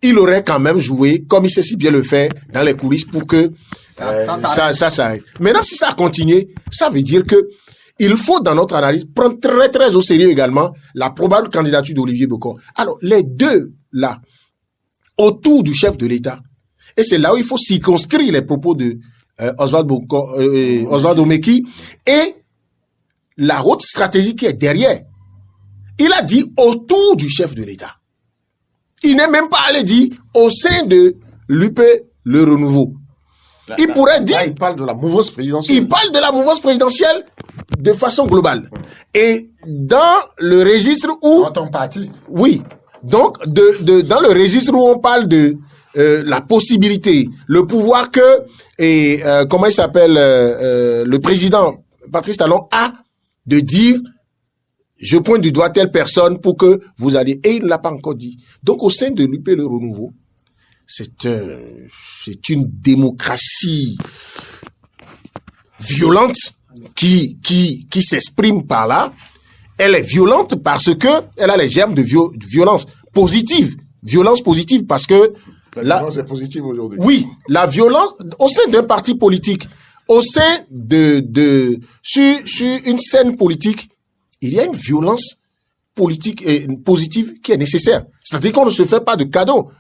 il aurait quand même joué, comme il sait si bien le faire, dans les coulisses pour que ça s'arrête. Maintenant, si ça a continué, ça veut dire que il faut, dans notre analyse, prendre très, très au sérieux également la probable candidature d'Olivier Bokor. Alors, les deux, là, autour du chef de l'État, et c'est là où il faut circonscrire les propos de Oswald Omeki et la haute stratégie qui est derrière. Il a dit autour du chef de l'État. Il n'est même pas allé dire au sein de l'UP Le Renouveau. Il pourrait dire... Là, il parle de la mouvance présidentielle. Il parle de la mouvance présidentielle de façon globale. Et dans le registre où... Dans ton parti. Oui. Donc, dans le registre où on parle de la possibilité, le pouvoir que, comment il s'appelle, le président Patrice Talon a de dire, je pointe du doigt telle personne pour que vous alliez, et il ne l'a pas encore dit. Donc, au sein de l'UP Le Renouveau, c'est une démocratie violente qui s'exprime par là. Elle est violente parce que elle a les germes de violence positive. Violence positive parce que la violence est positive aujourd'hui. Oui, la violence au sein d'un parti politique, au sein sur une scène politique, il y a une violence politique et positive qui est nécessaire. C'est-à-dire qu'on ne se fait pas de cadeaux.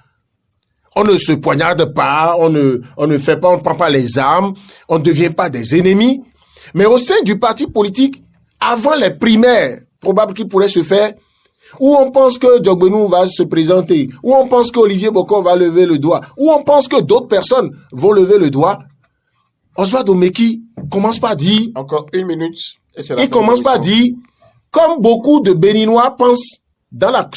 On ne se poignarde pas, on ne fait pas, on ne prend pas les armes, on ne devient pas des ennemis. Mais au sein du parti politique, avant les primaires, probable qu'il pourrait se faire, où on pense que Diogbenou va se présenter, où on pense qu'Olivier Bokor va lever le doigt, où on pense que d'autres personnes vont lever le doigt, Oswald Omeki commence par dire... Encore une minute. Il commence par dire, comme beaucoup de Béninois pensent, dans la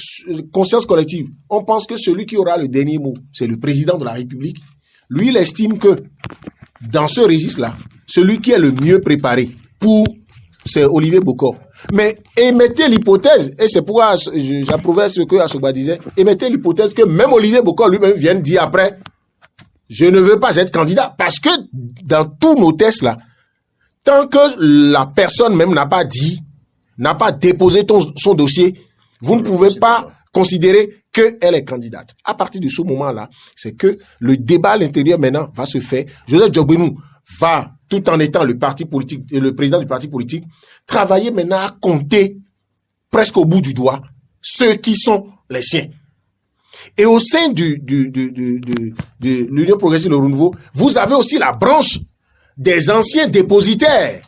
conscience collective, on pense que celui qui aura le dernier mot, c'est le président de la République. Lui, il estime que, dans ce registre-là, celui qui est le mieux préparé c'est Olivier Bokor. Mais émettez l'hypothèse, et c'est pourquoi j'approuvais ce que Assoba disait, émettez l'hypothèse que même Olivier Bokor lui-même vienne dire après, je ne veux pas être candidat, parce que dans tous nos tests là, tant que la personne même n'a pas déposé son dossier, vous ne pouvez pas considérer qu'elle est candidate. À partir de ce moment-là, c'est que le débat à l'intérieur maintenant va se faire. Joseph Diogbenou va, tout en étant le président du parti politique, travailler maintenant à compter presque au bout du doigt ceux qui sont les siens. Et au sein de l'Union progressiste Le Renouveau, vous avez aussi la branche des anciens dépositaires,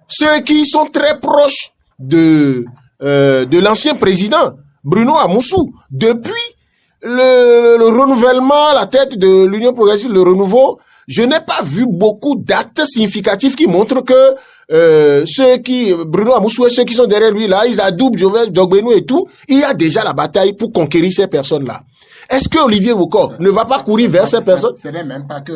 ceux qui sont très proches de l'ancien président Bruno Amoussou. Depuis le renouvellement à la tête de l'Union progressiste, le renouveau, je n'ai pas vu beaucoup d'actes significatifs qui montrent que Bruno Amoussou et ceux qui sont derrière lui là, ils adoubent Jovenel Diogbenu et tout. Il y a déjà la bataille pour conquérir ces personnes-là. Est-ce que Olivier Bokor ne va pas courir vers ces personnes? Ce n'est même pas que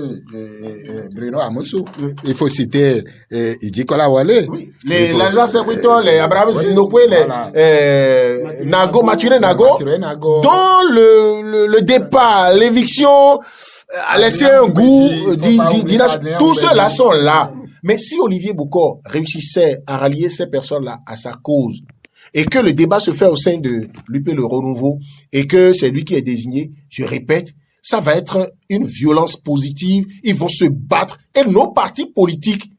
Bruno Amoussou. Il faut citer Idi Kolawole. Oui. Les Lazare Brito, les Abraham Zinokwe, les Mathurin Nago, dont le départ, l'éviction a laissé un goût tous ceux-là sont là. Mais si Olivier Bokor réussissait à rallier ces personnes-là à sa cause, et que le débat se fait au sein de l'UP Le Renouveau, et que c'est lui qui est désigné, je répète, ça va être une violence positive, ils vont se battre, et nos partis politiques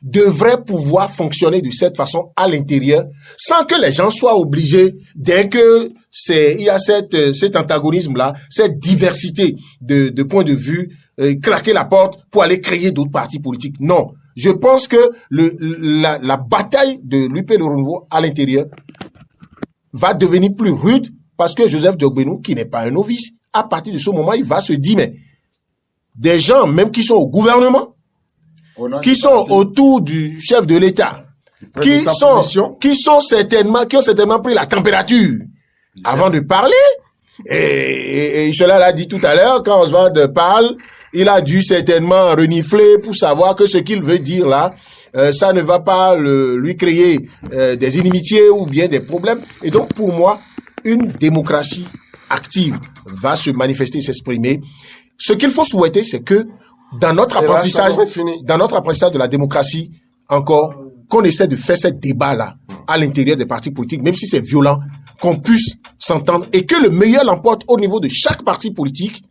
devraient pouvoir fonctionner de cette façon à l'intérieur, sans que les gens soient obligés, dès que il y a cet antagonisme-là, cette diversité de points de vue, claquer la porte pour aller créer d'autres partis politiques. Non. Je pense que la bataille de l'UP Le Renouveau à l'intérieur va devenir plus rude parce que Joseph Diogbenu, qui n'est pas un novice, à partir de ce moment, il va se dire, mais des gens, même qui sont au gouvernement, qui sont autour du chef de l'État, qui ont certainement pris la température avant de parler, et cela l'a dit tout à l'heure, quand Oswald parle, il a dû certainement renifler pour savoir que ce qu'il veut dire là, ça ne va pas lui créer des inimitiés ou bien des problèmes. Et donc, pour moi, une démocratie active va se manifester, s'exprimer. Ce qu'il faut souhaiter, c'est que dans notre apprentissage de la démocratie, encore, qu'on essaie de faire ce débat-là à l'intérieur des partis politiques, même si c'est violent, qu'on puisse s'entendre et que le meilleur l'emporte au niveau de chaque parti politique.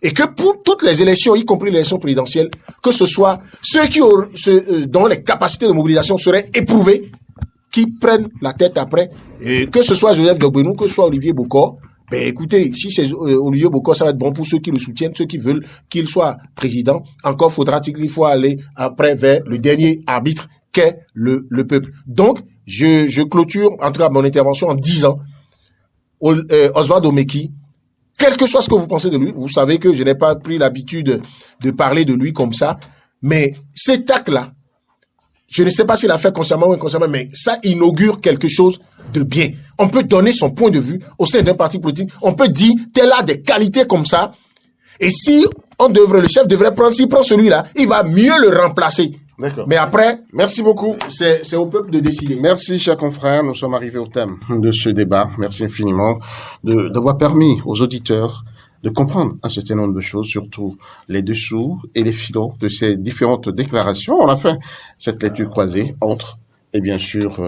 Et que pour toutes les élections, y compris l'élection présidentielle, que ce soit ceux dont les capacités de mobilisation seraient éprouvées, qui prennent la tête après, et que ce soit Joseph Diogbenu, que ce soit Olivier Bokor, ben écoutez, si c'est Olivier Bokor, ça va être bon pour ceux qui le soutiennent, ceux qui veulent qu'il soit président. Encore faudra-t-il qu'il faut aller après vers le dernier arbitre qu'est le peuple. Donc, je clôture en tout cas mon intervention en disant, Oswald Omeki, quel que soit ce que vous pensez de lui, vous savez que je n'ai pas pris l'habitude de parler de lui comme ça, mais cet acte-là, je ne sais pas s'il a fait consciemment ou inconsciemment, mais ça inaugure quelque chose de bien. On peut donner son point de vue au sein d'un parti politique, on peut dire, tel a des qualités comme ça, et si le chef devrait prendre, s'il prend celui-là, il va mieux le remplacer. D'accord. Mais après, merci beaucoup. C'est au peuple de décider. Merci, chers confrères. Nous sommes arrivés au thème de ce débat. Merci infiniment d'avoir permis aux auditeurs de comprendre un certain nombre de choses, surtout les dessous et les filons de ces différentes déclarations. On a fait cette lecture croisée entre, et bien sûr,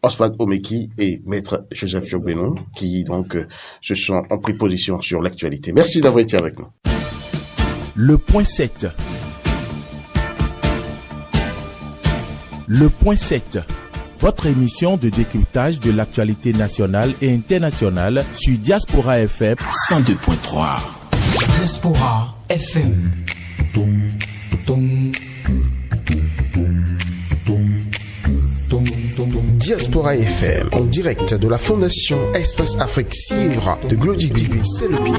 Oswald Omeki et Maître Joseph Diogbenu, qui donc ont pris position sur l'actualité. Merci d'avoir été avec nous. Le point 7. Le point 7, votre émission de décryptage de l'actualité nationale et internationale sur Diaspora FM 102.3. Diaspora FM. Diaspora FM, en direct de la Fondation Espace Afrique Civre de Glody, c'est le pied.